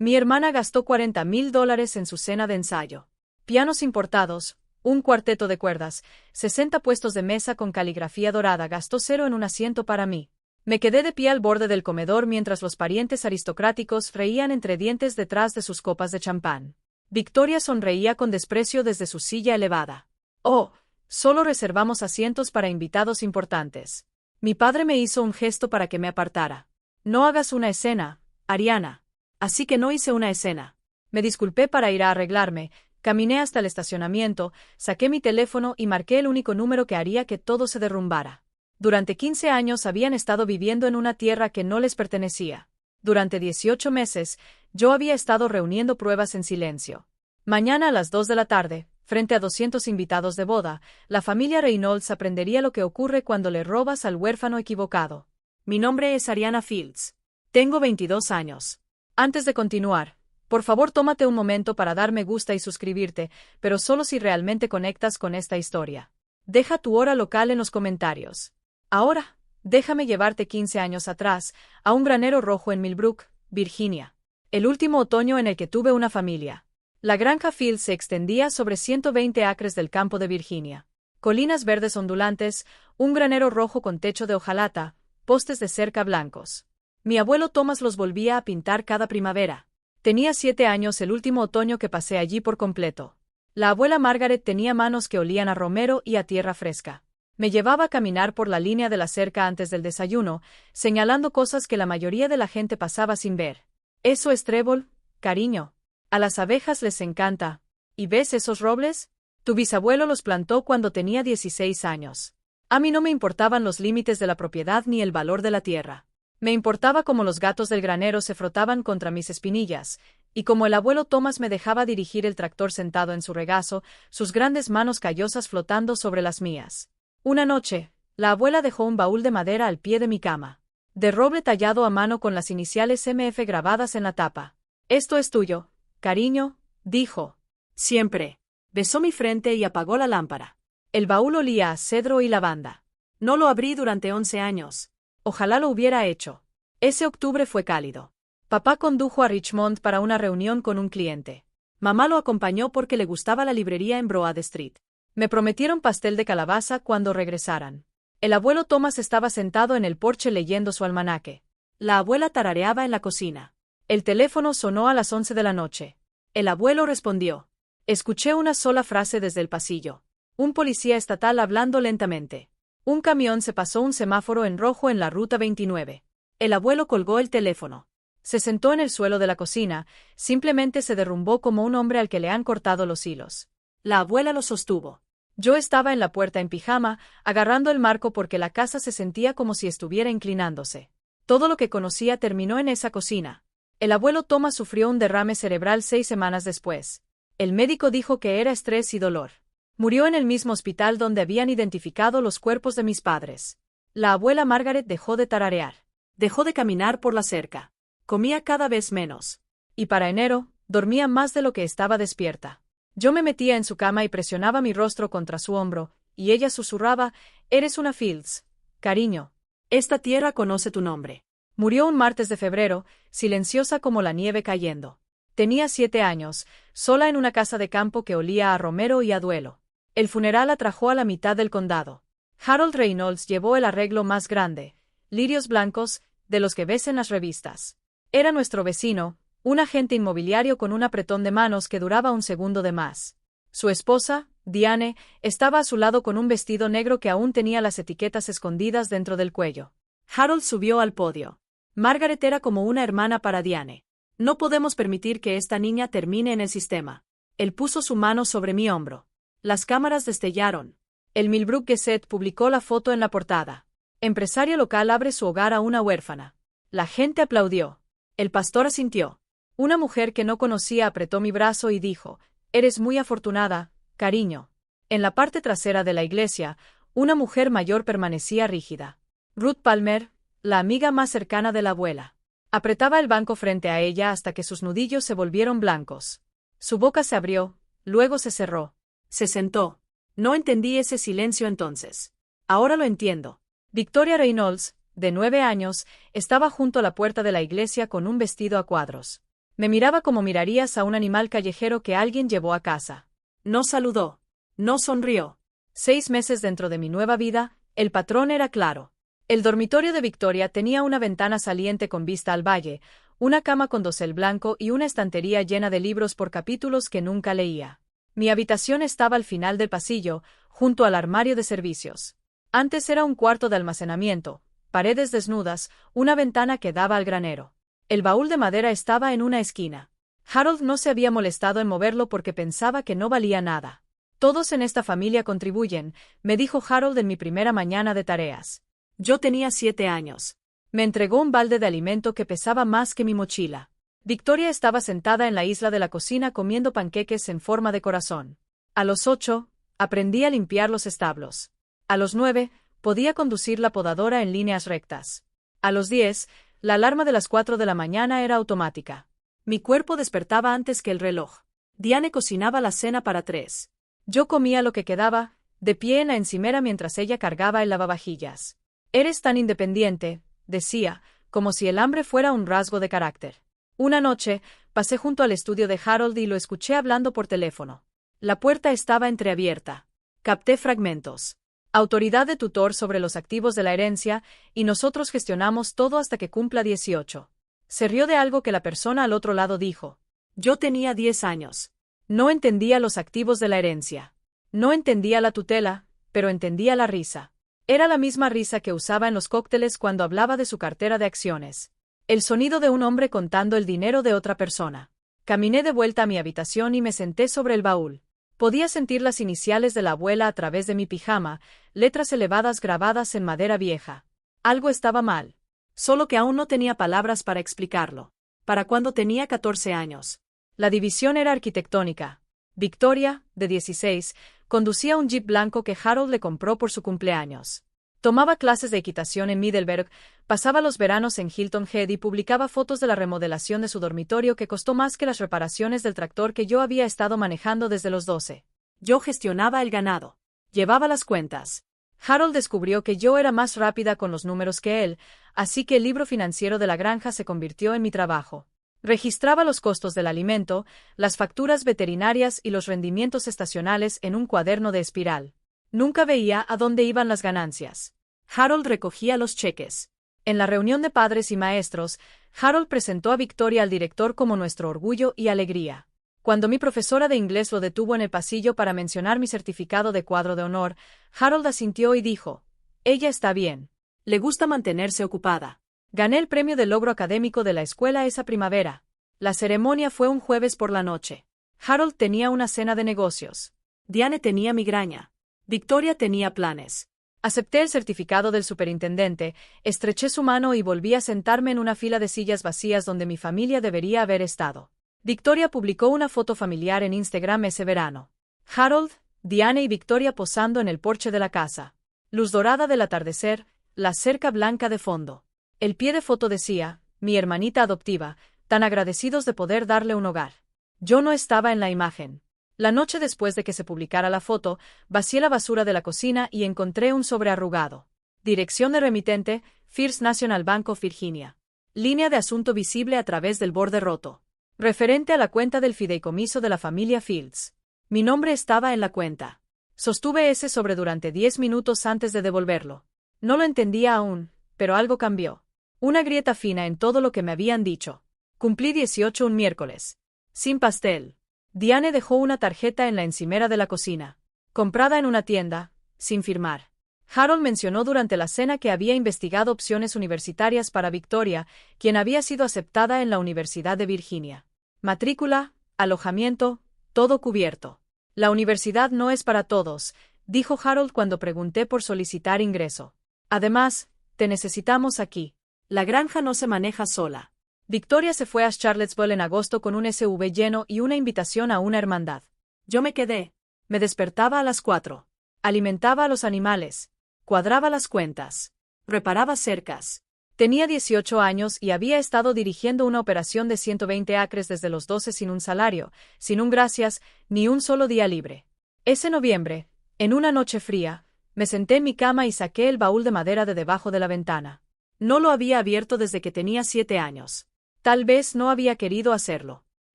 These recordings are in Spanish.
Mi hermana gastó $40,000 en su cena de ensayo. Pianos importados, un cuarteto de cuerdas, 60 puestos de mesa con caligrafía dorada, gastó cero en un asiento para mí. Me quedé de pie al borde del comedor mientras los parientes aristocráticos freían entre dientes detrás de sus copas de champán. Victoria sonreía con desprecio desde su silla elevada. Oh, solo reservamos asientos para invitados importantes. Mi padre me hizo un gesto para que me apartara. No hagas una escena, Ariana. Así que no hice una escena. Me disculpé para ir a arreglarme, caminé hasta el estacionamiento, saqué mi teléfono y marqué el único número que haría que todo se derrumbara. Durante 15 años habían estado viviendo en una tierra que no les pertenecía. Durante 18 meses, yo había estado reuniendo pruebas en silencio. Mañana a las 2 de la tarde, frente a 200 invitados de boda, la familia Reynolds aprendería lo que ocurre cuando le robas al huérfano equivocado. Mi nombre es Ariana Fields. Tengo 22 años. Antes de continuar, por favor tómate un momento para dar me gusta y suscribirte, pero solo si realmente conectas con esta historia. Deja tu hora local en los comentarios. Ahora, déjame llevarte 15 años atrás, a un granero rojo en Millbrook, Virginia. El último otoño en el que tuve una familia. La granja Fields se extendía sobre 120 acres del campo de Virginia. Colinas verdes ondulantes, un granero rojo con techo de hojalata, postes de cerca blancos. Mi abuelo Thomas los volvía a pintar cada primavera. Tenía 7 años el último otoño que pasé allí por completo. La abuela Margaret tenía manos que olían a romero y a tierra fresca. Me llevaba a caminar por la línea de la cerca antes del desayuno, señalando cosas que la mayoría de la gente pasaba sin ver. Eso es trébol, cariño. A las abejas les encanta. ¿Y ves esos robles? Tu bisabuelo los plantó cuando tenía 16 años. A mí no me importaban los límites de la propiedad ni el valor de la tierra. Me importaba cómo los gatos del granero se frotaban contra mis espinillas, y como el abuelo Thomas me dejaba dirigir el tractor sentado en su regazo, sus grandes manos callosas flotando sobre las mías. Una noche, la abuela dejó un baúl de madera al pie de mi cama. De roble tallado a mano con las iniciales MF grabadas en la tapa. Esto es tuyo, cariño, dijo. Siempre. Besó mi frente y apagó la lámpara. El baúl olía a cedro y lavanda. No lo abrí durante 11 años. Ojalá lo hubiera hecho. Ese octubre fue cálido. Papá condujo a Richmond para una reunión con un cliente. Mamá lo acompañó porque le gustaba la librería en Broad Street. Me prometieron pastel de calabaza cuando regresaran. El abuelo Thomas estaba sentado en el porche leyendo su almanaque. La abuela tarareaba en la cocina. El teléfono sonó a las 11 de la noche. El abuelo respondió. Escuché una sola frase desde el pasillo. Un policía estatal hablando lentamente. Un camión se pasó un semáforo en rojo en la ruta 29. El abuelo colgó el teléfono. Se sentó en el suelo de la cocina, simplemente se derrumbó como un hombre al que le han cortado los hilos. La abuela lo sostuvo. Yo estaba en la puerta en pijama, agarrando el marco porque la casa se sentía como si estuviera inclinándose. Todo lo que conocía terminó en esa cocina. El abuelo Thomas sufrió un derrame cerebral 6 semanas después. El médico dijo que era estrés y dolor. Murió en el mismo hospital donde habían identificado los cuerpos de mis padres. La abuela Margaret dejó de tararear. Dejó de caminar por la cerca. Comía cada vez menos. Y para enero, dormía más de lo que estaba despierta. Yo me metía en su cama y presionaba mi rostro contra su hombro, y ella susurraba, «Eres una Fields, cariño. Esta tierra conoce tu nombre». Murió un martes de febrero, silenciosa como la nieve cayendo. Tenía 7 años, sola en una casa de campo que olía a romero y a duelo. El funeral atrajo a la mitad del condado. Harold Reynolds llevó el arreglo más grande, lirios blancos, de los que ves en las revistas. Era nuestro vecino, un agente inmobiliario con un apretón de manos que duraba un segundo de más. Su esposa, Diane, estaba a su lado con un vestido negro que aún tenía las etiquetas escondidas dentro del cuello. Harold subió al podio. Margaret era como una hermana para Diane. No podemos permitir que esta niña termine en el sistema. Él puso su mano sobre mi hombro. Las cámaras destellaron. El Millbrook Gazette publicó la foto en la portada. Empresario local abre su hogar a una huérfana. La gente aplaudió. El pastor asintió. Una mujer que no conocía apretó mi brazo y dijo, «Eres muy afortunada, cariño». En la parte trasera de la iglesia, una mujer mayor permanecía rígida. Ruth Palmer, la amiga más cercana de la abuela. Apretaba el banco frente a ella hasta que sus nudillos se volvieron blancos. Su boca se abrió, luego se cerró. Se sentó. No entendí ese silencio entonces. Ahora lo entiendo. Victoria Reynolds, de 9 años, estaba junto a la puerta de la iglesia con un vestido a cuadros. Me miraba como mirarías a un animal callejero que alguien llevó a casa. No saludó. No sonrió. 6 meses dentro de mi nueva vida, el patrón era claro. El dormitorio de Victoria tenía una ventana saliente con vista al valle, una cama con dosel blanco y una estantería llena de libros por capítulos que nunca leía. Mi habitación estaba al final del pasillo, junto al armario de servicios. Antes era un cuarto de almacenamiento, paredes desnudas, una ventana que daba al granero. El baúl de madera estaba en una esquina. Harold no se había molestado en moverlo porque pensaba que no valía nada. Todos en esta familia contribuyen, me dijo Harold en mi primera mañana de tareas. Yo tenía 7 años. Me entregó un balde de alimento que pesaba más que mi mochila. Victoria estaba sentada en la isla de la cocina comiendo panqueques en forma de corazón. A los 8, aprendí a limpiar los establos. A los 9, podía conducir la podadora en líneas rectas. A los 10, la alarma de las 4 de la mañana era automática. Mi cuerpo despertaba antes que el reloj. Diane cocinaba la cena para 3. Yo comía lo que quedaba, de pie en la encimera mientras ella cargaba el lavavajillas. Eres tan independiente, decía, como si el hambre fuera un rasgo de carácter. Una noche, pasé junto al estudio de Harold y lo escuché hablando por teléfono. La puerta estaba entreabierta. Capté fragmentos. Autoridad de tutor sobre los activos de la herencia, y nosotros gestionamos todo hasta que cumpla 18. Se rió de algo que la persona al otro lado dijo. Yo tenía 10 años. No entendía los activos de la herencia. No entendía la tutela, pero entendía la risa. Era la misma risa que usaba en los cócteles cuando hablaba de su cartera de acciones. El sonido de un hombre contando el dinero de otra persona. Caminé de vuelta a mi habitación y me senté sobre el baúl. Podía sentir las iniciales de la abuela a través de mi pijama, letras elevadas grabadas en madera vieja. Algo estaba mal. Solo que aún no tenía palabras para explicarlo. Para cuando tenía 14 años. La división era arquitectónica. Victoria, de 16, conducía un jeep blanco que Harold le compró por su cumpleaños. Tomaba clases de equitación en Middleburg, pasaba los veranos en Hilton Head y publicaba fotos de la remodelación de su dormitorio que costó más que las reparaciones del tractor que yo había estado manejando desde los 12. Yo gestionaba el ganado. Llevaba las cuentas. Harold descubrió que yo era más rápida con los números que él, así que el libro financiero de la granja se convirtió en mi trabajo. Registraba los costos del alimento, las facturas veterinarias y los rendimientos estacionales en un cuaderno de espiral. Nunca veía a dónde iban las ganancias. Harold recogía los cheques. En la reunión de padres y maestros, Harold presentó a Victoria al director como nuestro orgullo y alegría. Cuando mi profesora de inglés lo detuvo en el pasillo para mencionar mi certificado de cuadro de honor, Harold asintió y dijo: «Ella está bien. Le gusta mantenerse ocupada». Gané el premio de logro académico de la escuela esa primavera. La ceremonia fue un jueves por la noche. Harold tenía una cena de negocios. Diane tenía migraña. Victoria tenía planes. Acepté el certificado del superintendente, estreché su mano y volví a sentarme en una fila de sillas vacías donde mi familia debería haber estado. Victoria publicó una foto familiar en Instagram ese verano. Harold, Diane y Victoria posando en el porche de la casa. Luz dorada del atardecer, la cerca blanca de fondo. El pie de foto decía: «Mi hermanita adoptiva, tan agradecidos de poder darle un hogar». Yo no estaba en la imagen. La noche después de que se publicara la foto, vacié la basura de la cocina y encontré un sobre arrugado. Dirección de remitente: First National Bank of Virginia. Línea de asunto visible a través del borde roto. Referente a la cuenta del fideicomiso de la familia Fields. Mi nombre estaba en la cuenta. Sostuve ese sobre durante 10 minutos antes de devolverlo. No lo entendía aún, pero algo cambió. Una grieta fina en todo lo que me habían dicho. Cumplí 18 un miércoles. Sin pastel. Diane dejó una tarjeta en la encimera de la cocina. Comprada en una tienda, sin firmar. Harold mencionó durante la cena que había investigado opciones universitarias para Victoria, quien había sido aceptada en la Universidad de Virginia. Matrícula, alojamiento, todo cubierto. La universidad no es para todos, dijo Harold cuando pregunté por solicitar ingreso. Además, te necesitamos aquí. La granja no se maneja sola. Victoria se fue a Charlottesville en agosto con un SUV lleno y una invitación a una hermandad. Yo me quedé. Me despertaba a las 4. Alimentaba a los animales. Cuadraba las cuentas. Reparaba cercas. Tenía 18 años y había estado dirigiendo una operación de 120 acres desde los 12 sin un salario, sin un gracias, ni un solo día libre. Ese noviembre, en una noche fría, me senté en mi cama y saqué el baúl de madera de debajo de la ventana. No lo había abierto desde que tenía 7 años. Tal vez no había querido hacerlo.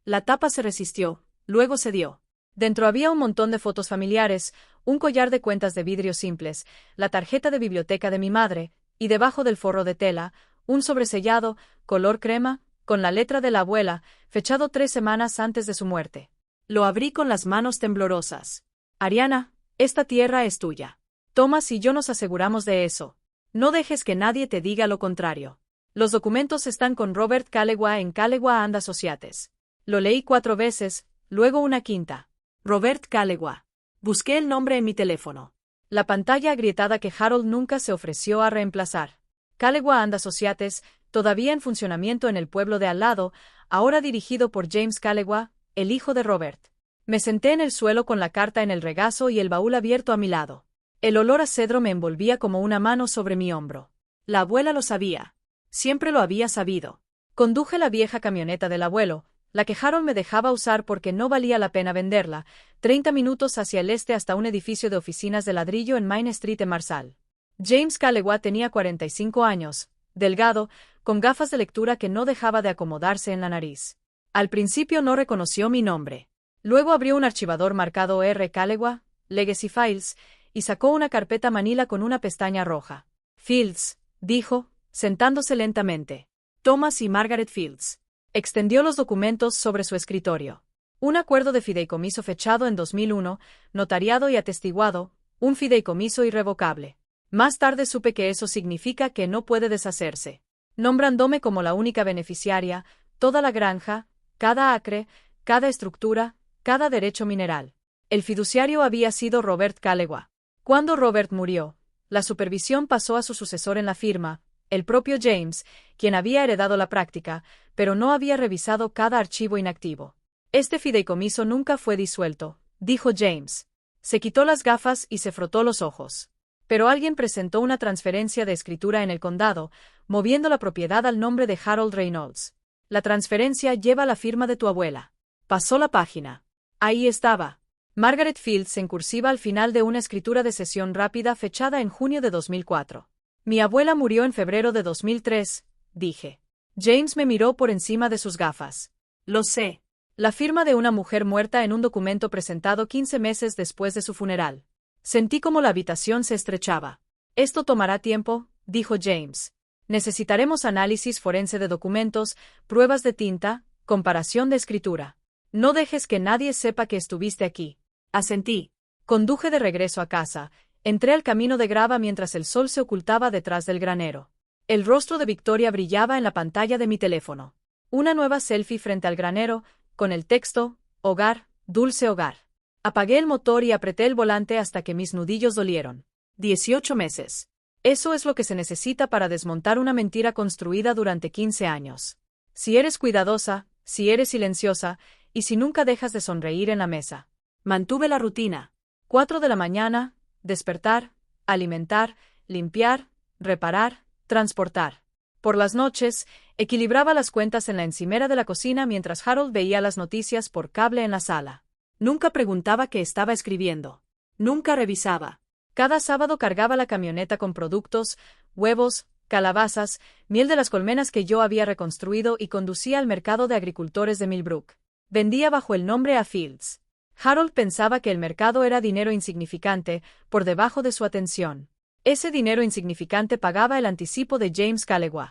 La tapa se resistió, luego cedió. Dentro había un montón de fotos familiares, un collar de cuentas de vidrio simples, la tarjeta de biblioteca de mi madre, y debajo del forro de tela, un sobresellado, color crema, con la letra de la abuela, fechado 3 semanas antes de su muerte. Lo abrí con las manos temblorosas. Ariana, esta tierra es tuya. Thomas y yo nos aseguramos de eso. No dejes que nadie te diga lo contrario. Los documentos están con Robert Callaway en Callaway and Associates. Lo leí 4 veces, luego una quinta. Robert Callaway. Busqué el nombre en mi teléfono. La pantalla agrietada que Harold nunca se ofreció a reemplazar. Callaway and Associates, todavía en funcionamiento en el pueblo de al lado, ahora dirigido por James Callaway, el hijo de Robert. Me senté en el suelo con la carta en el regazo y el baúl abierto a mi lado. El olor a cedro me envolvía como una mano sobre mi hombro. La abuela lo sabía. Siempre lo había sabido. Conduje la vieja camioneta del abuelo, la que Harold me dejaba usar porque no valía la pena venderla, 30 minutos hacia el este hasta un edificio de oficinas de ladrillo en Main Street en Marsal. James Callaway tenía 45 años, delgado, con gafas de lectura que no dejaba de acomodarse en la nariz. Al principio no reconoció mi nombre. Luego abrió un archivador marcado R. Callaway, Legacy Files, y sacó una carpeta manila con una pestaña roja. Fields, dijo, sentándose lentamente. Thomas y Margaret Fields. Extendió los documentos sobre su escritorio. Un acuerdo de fideicomiso fechado en 2001, notariado y atestiguado, un fideicomiso irrevocable. Más tarde supe que eso significa que no puede deshacerse. Nombrándome como la única beneficiaria, toda la granja, cada acre, cada estructura, cada derecho mineral. El fiduciario había sido Robert Callaway. Cuando Robert murió, la supervisión pasó a su sucesor en la firma, el propio James, quien había heredado la práctica, pero no había revisado cada archivo inactivo. Este fideicomiso nunca fue disuelto, dijo James. Se quitó las gafas y se frotó los ojos. Pero alguien presentó una transferencia de escritura en el condado, moviendo la propiedad al nombre de Harold Reynolds. La transferencia lleva la firma de tu abuela. Pasó la página. Ahí estaba. Margaret Fields en cursiva al final de una escritura de sesión rápida fechada en junio de 2004. Mi abuela murió en febrero de 2003, dije. James me miró por encima de sus gafas. Lo sé. La firma de una mujer muerta en un documento presentado 15 meses después de su funeral. Sentí como la habitación se estrechaba. Esto tomará tiempo, dijo James. Necesitaremos análisis forense de documentos, pruebas de tinta, comparación de escritura. No dejes que nadie sepa que estuviste aquí. Asentí. Conduje de regreso a casa. Entré al camino de grava mientras el sol se ocultaba detrás del granero. El rostro de Victoria brillaba en la pantalla de mi teléfono. Una nueva selfie frente al granero, con el texto, hogar, dulce hogar. Apagué el motor y apreté el volante hasta que mis nudillos dolieron. 18 meses. Eso es lo que se necesita para desmontar una mentira construida durante 15 años. Si eres cuidadosa, si eres silenciosa, y si nunca dejas de sonreír en la mesa. Mantuve la rutina. 4 de la mañana, despertar, alimentar, limpiar, reparar, transportar. Por las noches, equilibraba las cuentas en la encimera de la cocina mientras Harold veía las noticias por cable en la sala. Nunca preguntaba qué estaba escribiendo. Nunca revisaba. Cada sábado cargaba la camioneta con productos, huevos, calabazas, miel de las colmenas que yo había reconstruido y conducía al mercado de agricultores de Millbrook. Vendía bajo el nombre a Fields. Harold pensaba que el mercado era dinero insignificante, por debajo de su atención. Ese dinero insignificante pagaba el anticipo de James Callaway.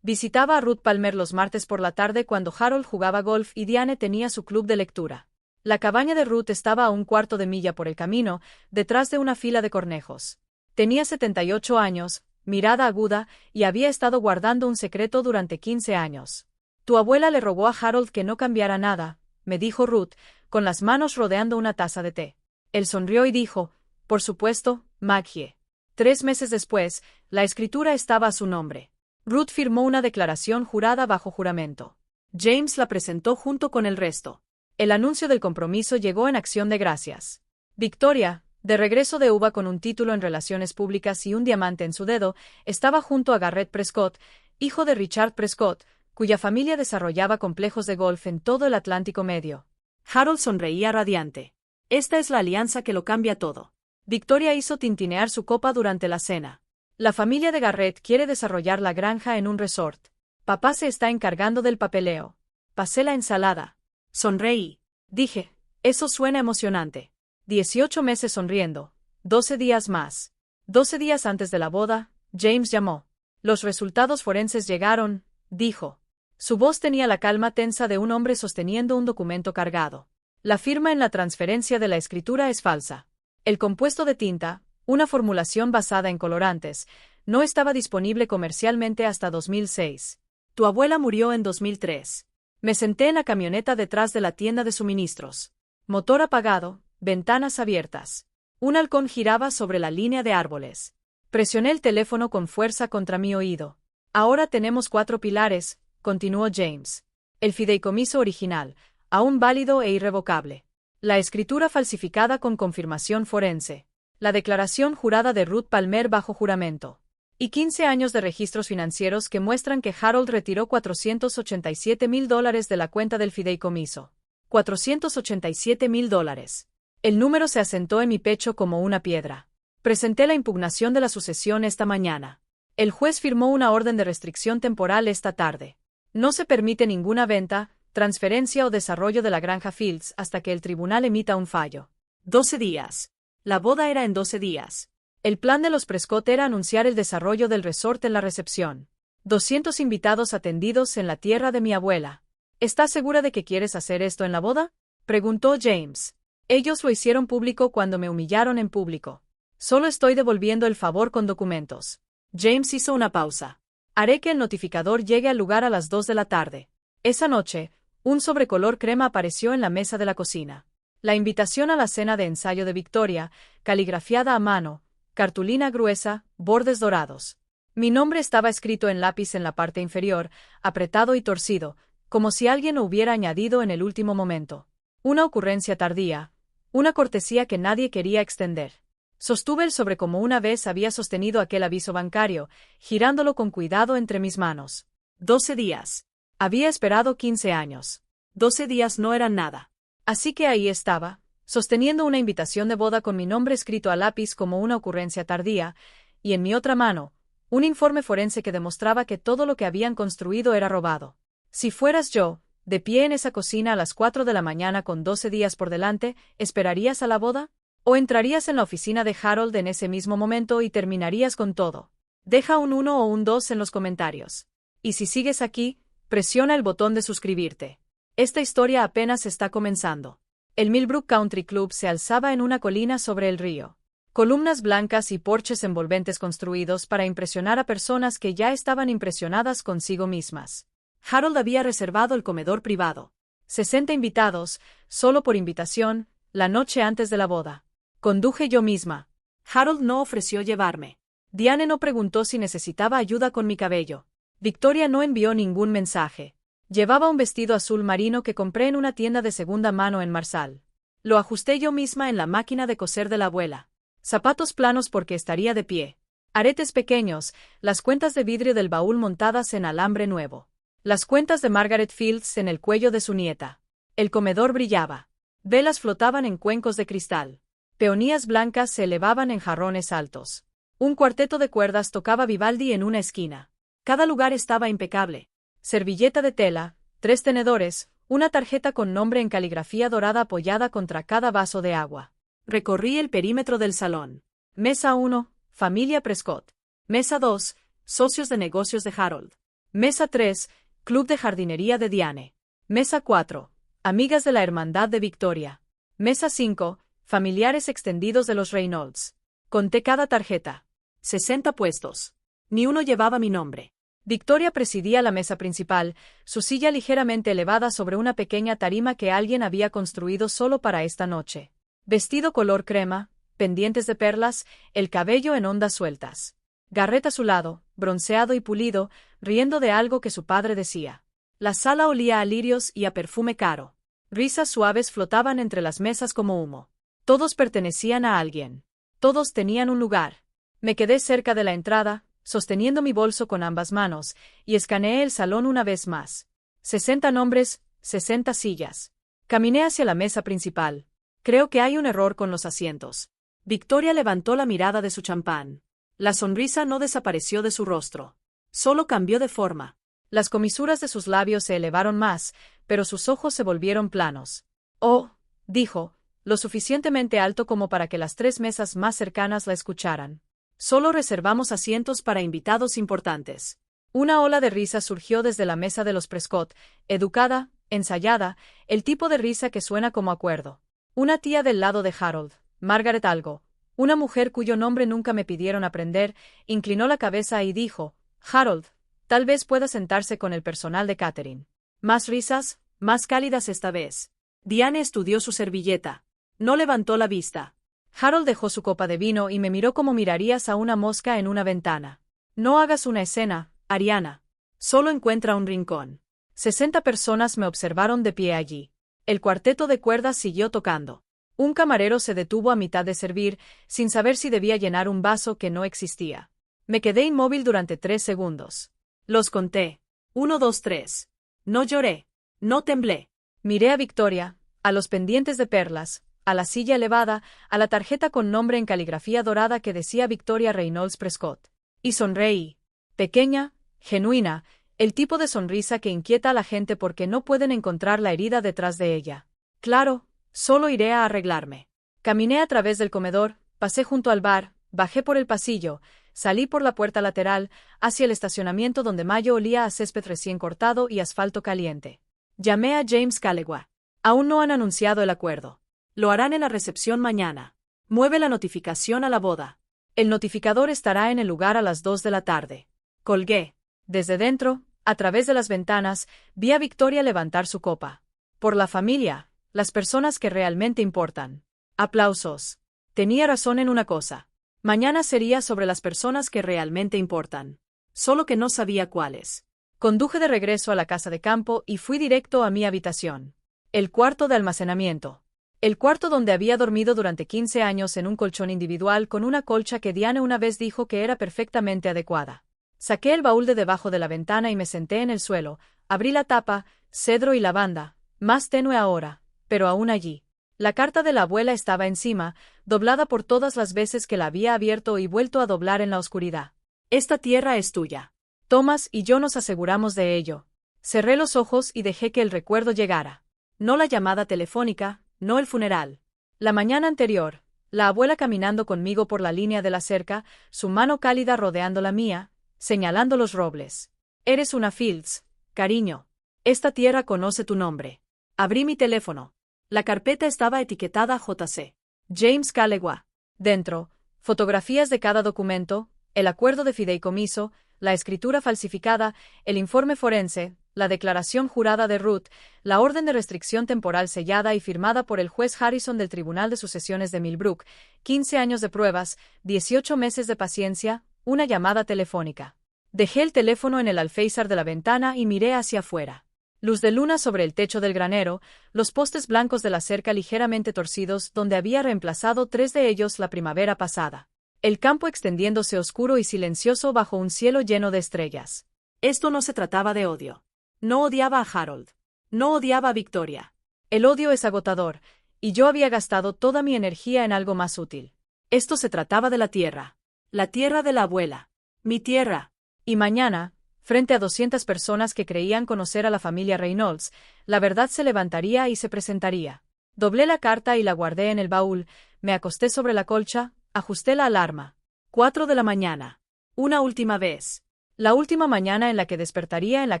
Visitaba a Ruth Palmer los martes por la tarde cuando Harold jugaba golf y Diane tenía su club de lectura. La cabaña de Ruth estaba a 1/4 de milla por el camino, detrás de una fila de cornejos. Tenía 78 años, mirada aguda, y había estado guardando un secreto durante 15 años. Tu abuela le rogó a Harold que no cambiara nada, me dijo Ruth, con las manos rodeando una taza de té. Él sonrió y dijo, por supuesto, Maggie. 3 meses después, la escritura estaba a su nombre. Ruth firmó una declaración jurada bajo juramento. James la presentó junto con el resto. El anuncio del compromiso llegó en acción de gracias. Victoria, de regreso de Uva con un título en Relaciones Públicas y un diamante en su dedo, estaba junto a Garrett Prescott, hijo de Richard Prescott, cuya familia desarrollaba complejos de golf en todo el Atlántico Medio. Harold sonreía radiante. Esta es la alianza que lo cambia todo. Victoria hizo tintinear su copa durante la cena. La familia de Garrett quiere desarrollar la granja en un resort. Papá se está encargando del papeleo. Pasé la ensalada. Sonreí. Dije, eso suena emocionante. 18 meses sonriendo. 12 días más. 12 días antes de la boda, James llamó. Los resultados forenses llegaron, dijo. Su voz tenía la calma tensa de un hombre sosteniendo un documento cargado. La firma en la transferencia de la escritura es falsa. El compuesto de tinta, una formulación basada en colorantes, no estaba disponible comercialmente hasta 2006. Tu abuela murió en 2003. Me senté en la camioneta detrás de la tienda de suministros. Motor apagado, ventanas abiertas. Un halcón giraba sobre la línea de árboles. Presioné el teléfono con fuerza contra mi oído. Ahora tenemos 4 pilares, continuó James. El fideicomiso original, aún válido e irrevocable. La escritura falsificada con confirmación forense. La declaración jurada de Ruth Palmer bajo juramento. Y 15 años de registros financieros que muestran que Harold retiró $487,000 de la cuenta del fideicomiso. $487,000. El número se asentó en mi pecho como una piedra. Presenté la impugnación de la sucesión esta mañana. El juez firmó una orden de restricción temporal esta tarde. No se permite ninguna venta, transferencia o desarrollo de la granja Fields hasta que el tribunal emita un fallo. 12 días. La boda era en 12 días. El plan de los Prescott era anunciar el desarrollo del resort en la recepción. 200 invitados atendidos en la tierra de mi abuela. ¿Estás segura de que quieres hacer esto en la boda? Preguntó James. Ellos lo hicieron público cuando me humillaron en público. Solo estoy devolviendo el favor con documentos. James hizo una pausa. Haré que el notificador llegue al lugar a las 2 de la tarde. Esa noche, un sobre color crema apareció en la mesa de la cocina. La invitación a la cena de ensayo de Victoria, caligrafiada a mano, cartulina gruesa, bordes dorados. Mi nombre estaba escrito en lápiz en la parte inferior, apretado y torcido, como si alguien lo hubiera añadido en el último momento. Una ocurrencia tardía, una cortesía que nadie quería extender. Sostuve el sobre como una vez había sostenido aquel aviso bancario, girándolo con cuidado entre mis manos. 12 días. Había esperado 15 años. 12 días no eran nada. Así que ahí estaba, sosteniendo una invitación de boda con mi nombre escrito a lápiz como una ocurrencia tardía, y en mi otra mano, un informe forense que demostraba que todo lo que habían construido era robado. Si fueras yo, de pie en esa cocina a las 4 de la mañana con 12 días por delante, ¿esperarías a la boda? ¿O entrarías en la oficina de Harold en ese mismo momento y terminarías con todo? Deja un 1 o un 2 en los comentarios. Y si sigues aquí, presiona el botón de suscribirte. Esta historia apenas está comenzando. El Millbrook Country Club se alzaba en una colina sobre el río. Columnas blancas y porches envolventes construidos para impresionar a personas que ya estaban impresionadas consigo mismas. Harold había reservado el comedor privado. 60 invitados, solo por invitación, la noche antes de la boda. Conduje yo misma. Harold no ofreció llevarme. Diane no preguntó si necesitaba ayuda con mi cabello. Victoria no envió ningún mensaje. Llevaba un vestido azul marino que compré en una tienda de segunda mano en Marsal. Lo ajusté yo misma en la máquina de coser de la abuela. Zapatos planos porque estaría de pie. Aretes pequeños, las cuentas de vidrio del baúl montadas en alambre nuevo. Las cuentas de Margaret Fields en el cuello de su nieta. El comedor brillaba. Velas flotaban en cuencos de cristal. Peonías blancas se elevaban en jarrones altos. Un cuarteto de cuerdas tocaba Vivaldi en una esquina. Cada lugar estaba impecable. Servilleta de tela, 3 tenedores, una tarjeta con nombre en caligrafía dorada apoyada contra cada vaso de agua. Recorrí el perímetro del salón. Mesa 1, familia Prescott. Mesa 2, socios de negocios de Harold. Mesa 3, club de jardinería de Diane. Mesa 4, amigas de la hermandad de Victoria. Mesa 5, familiares extendidos de los Reynolds. Conté cada tarjeta. 60 puestos. Ni uno llevaba mi nombre. Victoria presidía la mesa principal, su silla ligeramente elevada sobre una pequeña tarima que alguien había construido solo para esta noche. Vestido color crema, pendientes de perlas, el cabello en ondas sueltas. Garrett a su lado, bronceado y pulido, riendo de algo que su padre decía. La sala olía a lirios y a perfume caro. Risas suaves flotaban entre las mesas como humo. Todos pertenecían a alguien. Todos tenían un lugar. Me quedé cerca de la entrada, sosteniendo mi bolso con ambas manos, y escaneé el salón una vez más. 60 nombres, 60 sillas. Caminé hacia la mesa principal. Creo que hay un error con los asientos. Victoria levantó la mirada de su champán. La sonrisa no desapareció de su rostro. Solo cambió de forma. Las comisuras de sus labios se elevaron más, pero sus ojos se volvieron planos. Oh, dijo, lo suficientemente alto como para que las 3 mesas más cercanas la escucharan. Solo reservamos asientos para invitados importantes. Una ola de risa surgió desde la mesa de los Prescott, educada, ensayada, el tipo de risa que suena como acuerdo. Una tía del lado de Harold, Margaret algo, una mujer cuyo nombre nunca me pidieron aprender, inclinó la cabeza y dijo, Harold, tal vez pueda sentarse con el personal de catering. Más risas, más cálidas esta vez. Diane estudió su servilleta. No levantó la vista. Harold dejó su copa de vino y me miró como mirarías a una mosca en una ventana. No hagas una escena, Ariana. Solo encuentra un rincón. 60 personas me observaron de pie allí. El cuarteto de cuerdas siguió tocando. Un camarero se detuvo a mitad de servir, sin saber si debía llenar un vaso que no existía. Me quedé inmóvil durante 3 segundos. Los conté. 1, 2, 3. No lloré. No temblé. Miré a Victoria, a los pendientes de perlas, a la silla elevada, a la tarjeta con nombre en caligrafía dorada que decía Victoria Reynolds Prescott. Y sonreí. Pequeña, genuina, el tipo de sonrisa que inquieta a la gente porque no pueden encontrar la herida detrás de ella. Claro, solo iré a arreglarme. Caminé a través del comedor, pasé junto al bar, bajé por el pasillo, salí por la puerta lateral, hacia el estacionamiento donde mayo olía a césped recién cortado y asfalto caliente. Llamé a James Callewa. Aún no han anunciado el acuerdo. Lo harán en la recepción mañana. Mueve la notificación a la boda. El notificador estará en el lugar a las 2 de la tarde. Colgué. Desde dentro, a través de las ventanas, vi a Victoria levantar su copa. Por la familia, las personas que realmente importan. Aplausos. Tenía razón en una cosa. Mañana sería sobre las personas que realmente importan. Solo que no sabía cuáles. Conduje de regreso a la casa de campo y fui directo a mi habitación. El cuarto de almacenamiento. El cuarto donde había dormido durante 15 años en un colchón individual con una colcha que Diane una vez dijo que era perfectamente adecuada. Saqué el baúl de debajo de la ventana y me senté en el suelo, abrí la tapa, cedro y lavanda, más tenue ahora, pero aún allí. La carta de la abuela estaba encima, doblada por todas las veces que la había abierto y vuelto a doblar en la oscuridad. Esta tierra es tuya. Thomas y yo nos aseguramos de ello. Cerré los ojos y dejé que el recuerdo llegara. No la llamada telefónica, no el funeral. La mañana anterior, la abuela caminando conmigo por la línea de la cerca, su mano cálida rodeando la mía, señalando los robles. Eres una Fields, cariño. Esta tierra conoce tu nombre. Abrí mi teléfono. La carpeta estaba etiquetada JC. James Callewa. Dentro, fotografías de cada documento, el acuerdo de fideicomiso, la escritura falsificada, el informe forense, la declaración jurada de Ruth, la orden de restricción temporal sellada y firmada por el juez Harrison del Tribunal de Sucesiones de Millbrook, 15 años de pruebas, 18 meses de paciencia, una llamada telefónica. Dejé el teléfono en el alféizar de la ventana y miré hacia afuera. Luz de luna sobre el techo del granero, los postes blancos de la cerca ligeramente torcidos donde había reemplazado 3 de ellos la primavera pasada. El campo extendiéndose oscuro y silencioso bajo un cielo lleno de estrellas. Esto no se trataba de odio. No odiaba a Harold. No odiaba a Victoria. El odio es agotador, y yo había gastado toda mi energía en algo más útil. Esto se trataba de la tierra. La tierra de la abuela. Mi tierra. Y mañana, frente a 200 personas que creían conocer a la familia Reynolds, la verdad se levantaría y se presentaría. Doblé la carta y la guardé en el baúl, me acosté sobre la colcha, ajusté la alarma. 4 de la mañana. Una última vez. La última mañana en la que despertaría en la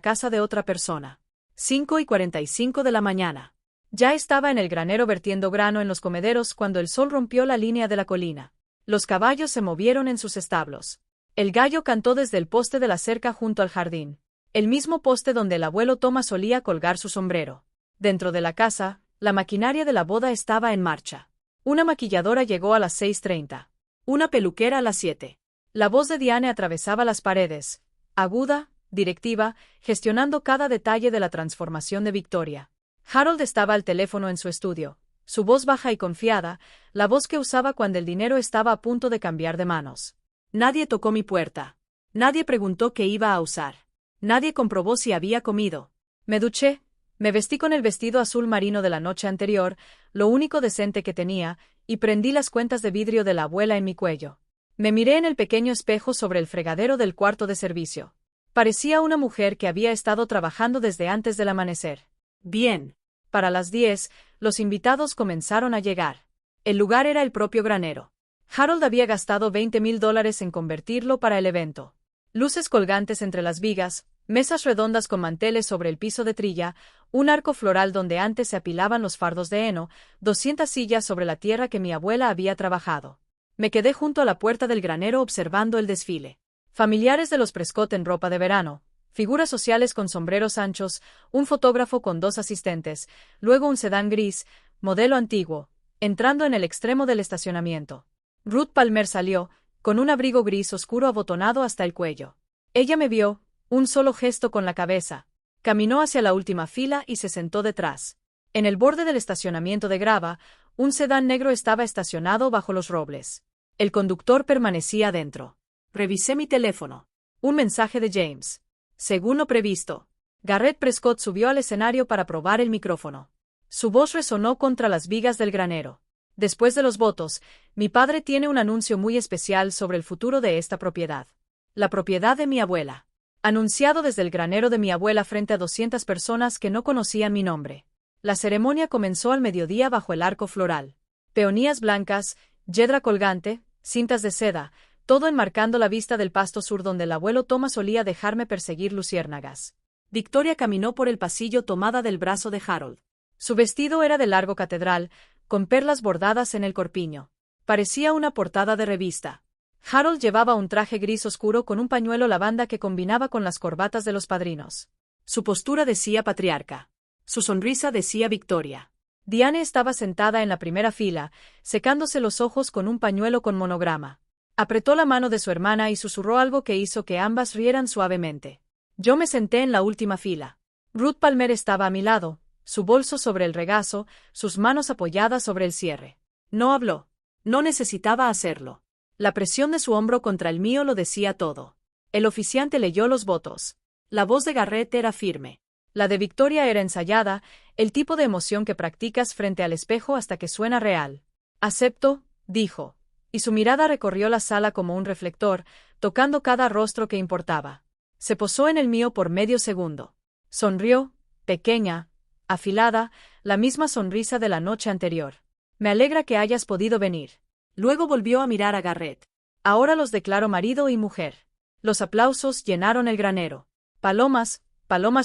casa de otra persona. 5:45 de la mañana. Ya estaba en el granero vertiendo grano en los comederos cuando el sol rompió la línea de la colina. Los caballos se movieron en sus establos. El gallo cantó desde el poste de la cerca junto al jardín. El mismo poste donde el abuelo Thomas solía colgar su sombrero. Dentro de la casa, la maquinaria de la boda estaba en marcha. Una maquilladora llegó a las 6:30. Una peluquera a las 7. La voz de Diane atravesaba las paredes, aguda, directiva, gestionando cada detalle de la transformación de Victoria. Harold estaba al teléfono en su estudio, su voz baja y confiada, la voz que usaba cuando el dinero estaba a punto de cambiar de manos. Nadie tocó mi puerta. Nadie preguntó qué iba a usar. Nadie comprobó si había comido. Me duché. Me vestí con el vestido azul marino de la noche anterior, lo único decente que tenía, y prendí las cuentas de vidrio de la abuela en mi cuello. Me miré en el pequeño espejo sobre el fregadero del cuarto de servicio. Parecía una mujer que había estado trabajando desde antes del amanecer. Bien. Para las 10, los invitados comenzaron a llegar. El lugar era el propio granero. Harold había gastado $20,000 en convertirlo para el evento. Luces colgantes entre las vigas, mesas redondas con manteles sobre el piso de trilla, un arco floral donde antes se apilaban los fardos de heno, 200 sillas sobre la tierra que mi abuela había trabajado. Me quedé junto a la puerta del granero observando el desfile. Familiares de los Prescott en ropa de verano, figuras sociales con sombreros anchos, un fotógrafo con 2 asistentes, luego un sedán gris, modelo antiguo, entrando en el extremo del estacionamiento. Ruth Palmer salió, con un abrigo gris oscuro abotonado hasta el cuello. Ella me vio, un solo gesto con la cabeza. Caminó hacia la última fila y se sentó detrás. En el borde del estacionamiento de grava, un sedán negro estaba estacionado bajo los robles. El conductor permanecía adentro. Revisé mi teléfono. Un mensaje de James. Según lo previsto, Garrett Prescott subió al escenario para probar el micrófono. Su voz resonó contra las vigas del granero. Después de los votos, mi padre tiene un anuncio muy especial sobre el futuro de esta propiedad. La propiedad de mi abuela. Anunciado desde el granero de mi abuela frente a 200 personas que no conocían mi nombre. La ceremonia comenzó al mediodía bajo el arco floral. Peonías blancas, yedra colgante, cintas de seda, todo enmarcando la vista del pasto sur donde el abuelo Thomas solía dejarme perseguir luciérnagas. Victoria caminó por el pasillo tomada del brazo de Harold. Su vestido era de largo catedral, con perlas bordadas en el corpiño. Parecía una portada de revista. Harold llevaba un traje gris oscuro con un pañuelo lavanda que combinaba con las corbatas de los padrinos. Su postura decía patriarca. Su sonrisa decía victoria. Diane estaba sentada en la primera fila, secándose los ojos con un pañuelo con monograma. Apretó la mano de su hermana y susurró algo que hizo que ambas rieran suavemente. Yo me senté en la última fila. Ruth Palmer estaba a mi lado, su bolso sobre el regazo, sus manos apoyadas sobre el cierre. No habló. No necesitaba hacerlo. La presión de su hombro contra el mío lo decía todo. El oficiante leyó los votos. La voz de Garrett era firme. La de Victoria era ensayada, el tipo de emoción que practicas frente al espejo hasta que suena real. Acepto, dijo. Y su mirada recorrió la sala como un reflector, tocando cada rostro que importaba. Se posó en el mío por medio segundo. Sonrió, pequeña, afilada, la misma sonrisa de la noche anterior. Me alegra que hayas podido venir. Luego volvió a mirar a Garrett. Ahora los declaro marido y mujer. Los aplausos llenaron el granero. Palomas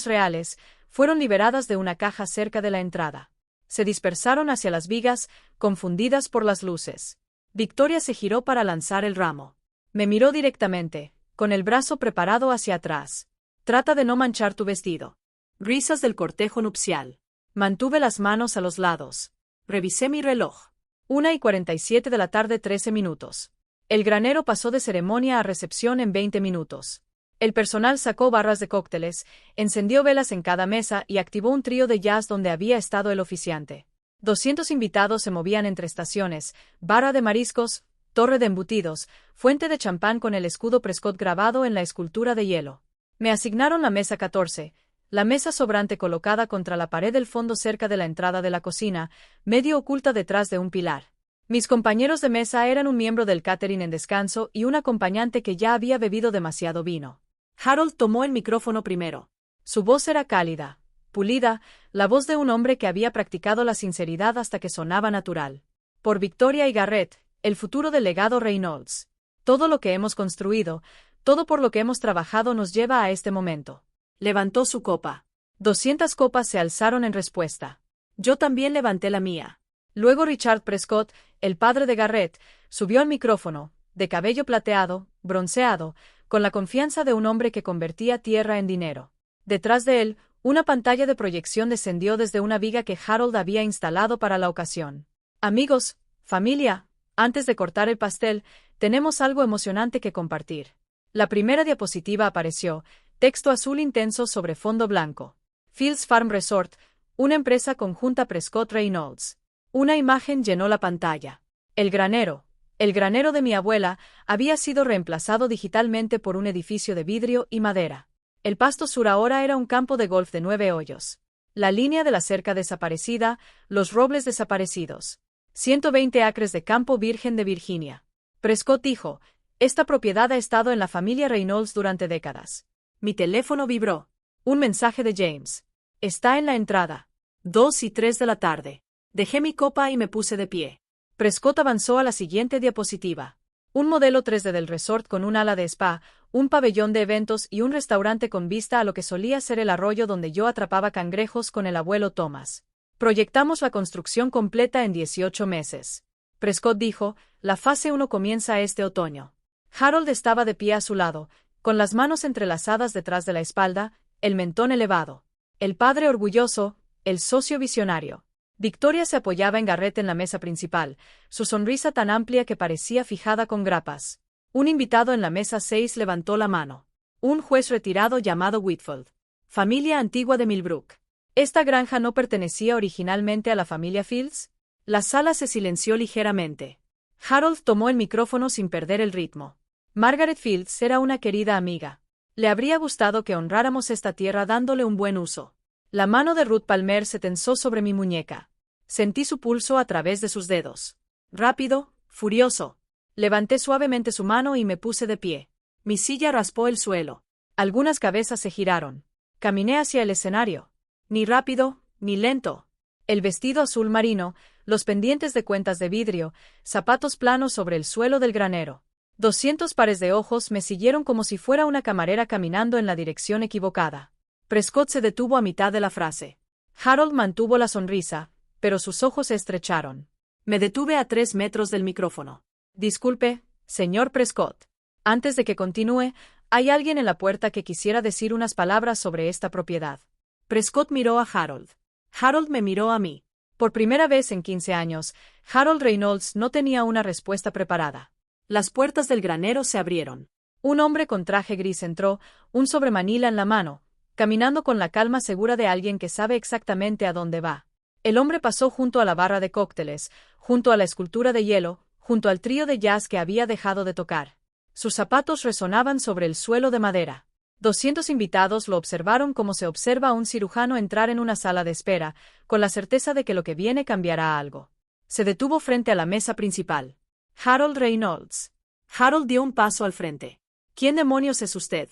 reales, fueron liberadas de una caja cerca de la entrada. Se dispersaron hacia las vigas, confundidas por las luces. Victoria se giró para lanzar el ramo. Me miró directamente, con el brazo preparado hacia atrás. Trata de no manchar tu vestido. Risas del cortejo nupcial. Mantuve las manos a los lados. Revisé mi reloj. 1:47 de la tarde, 13 minutos. El granero pasó de ceremonia a recepción en 20 minutos. El personal sacó barras de cócteles, encendió velas en cada mesa y activó un trío de jazz donde había estado el oficiante. 200 invitados se movían entre estaciones, barra de mariscos, torre de embutidos, fuente de champán con el escudo Prescott grabado en la escultura de hielo. Me asignaron la mesa 14, la mesa sobrante colocada contra la pared del fondo cerca de la entrada de la cocina, medio oculta detrás de un pilar. Mis compañeros de mesa eran un miembro del catering en descanso y un acompañante que ya había bebido demasiado vino. Harold tomó el micrófono primero. Su voz era cálida, pulida, la voz de un hombre que había practicado la sinceridad hasta que sonaba natural. Por Victoria y Garrett, el futuro del legado Reynolds. Todo lo que hemos construido, todo por lo que hemos trabajado nos lleva a este momento. Levantó su copa. 200 copas se alzaron en respuesta. Yo también levanté la mía. Luego Richard Prescott, el padre de Garrett, subió al micrófono, de cabello plateado, bronceado, con la confianza de un hombre que convertía tierra en dinero. Detrás de él, una pantalla de proyección descendió desde una viga que Harold había instalado para la ocasión. Amigos, familia, antes de cortar el pastel, tenemos algo emocionante que compartir. La primera diapositiva apareció, texto azul intenso sobre fondo blanco. Fields Farm Resort, una empresa conjunta Prescott Reynolds. Una imagen llenó la pantalla. El granero de mi abuela, había sido reemplazado digitalmente por un edificio de vidrio y madera. El pasto sur ahora era un campo de golf de 9 hoyos. La línea de la cerca desaparecida, los robles desaparecidos. 120 acres de campo virgen de Virginia. Prescott dijo, esta propiedad ha estado en la familia Reynolds durante décadas. Mi teléfono vibró. Un mensaje de James. Está en la entrada. 2:03 de la tarde. Dejé mi copa y me puse de pie. Prescott avanzó a la siguiente diapositiva. Un modelo 3D del resort con un ala de spa, un pabellón de eventos y un restaurante con vista a lo que solía ser el arroyo donde yo atrapaba cangrejos con el abuelo Thomas. Proyectamos la construcción completa en 18 meses. Prescott dijo, la fase 1 comienza este otoño. Harold estaba de pie a su lado, con las manos entrelazadas detrás de la espalda, el mentón elevado. El padre orgulloso, el socio visionario. Victoria se apoyaba en Garrett en la mesa principal, su sonrisa tan amplia que parecía fijada con grapas. Un invitado en la mesa 6 levantó la mano. Un juez retirado llamado Whitfield. Familia antigua de Millbrook. ¿Esta granja no pertenecía originalmente a la familia Fields? La sala se silenció ligeramente. Harold tomó el micrófono sin perder el ritmo. Margaret Fields era una querida amiga. Le habría gustado que honráramos esta tierra dándole un buen uso. La mano de Ruth Palmer se tensó sobre mi muñeca. Sentí su pulso a través de sus dedos. Rápido, furioso. Levanté suavemente su mano y me puse de pie. Mi silla raspó el suelo. Algunas cabezas se giraron. Caminé hacia el escenario. Ni rápido, ni lento. El vestido azul marino, los pendientes de cuentas de vidrio, zapatos planos sobre el suelo del granero. 200 pares de ojos me siguieron como si fuera una camarera caminando en la dirección equivocada. Prescott se detuvo a mitad de la frase. Harold mantuvo la sonrisa, pero sus ojos se estrecharon. Me detuve a 3 metros del micrófono. Disculpe, señor Prescott. Antes de que continúe, hay alguien en la puerta que quisiera decir unas palabras sobre esta propiedad. Prescott miró a Harold. Harold me miró a mí. Por primera vez en 15 años, Harold Reynolds no tenía una respuesta preparada. Las puertas del granero se abrieron. Un hombre con traje gris entró, un sobremanila en la mano, caminando con la calma segura de alguien que sabe exactamente a dónde va. El hombre pasó junto a la barra de cócteles, junto a la escultura de hielo, junto al trío de jazz que había dejado de tocar. Sus zapatos resonaban sobre el suelo de madera. 200 invitados lo observaron como se observa a un cirujano entrar en una sala de espera, con la certeza de que lo que viene cambiará algo. Se detuvo frente a la mesa principal. Harold Reynolds. Harold dio un paso al frente. ¿Quién demonios es usted?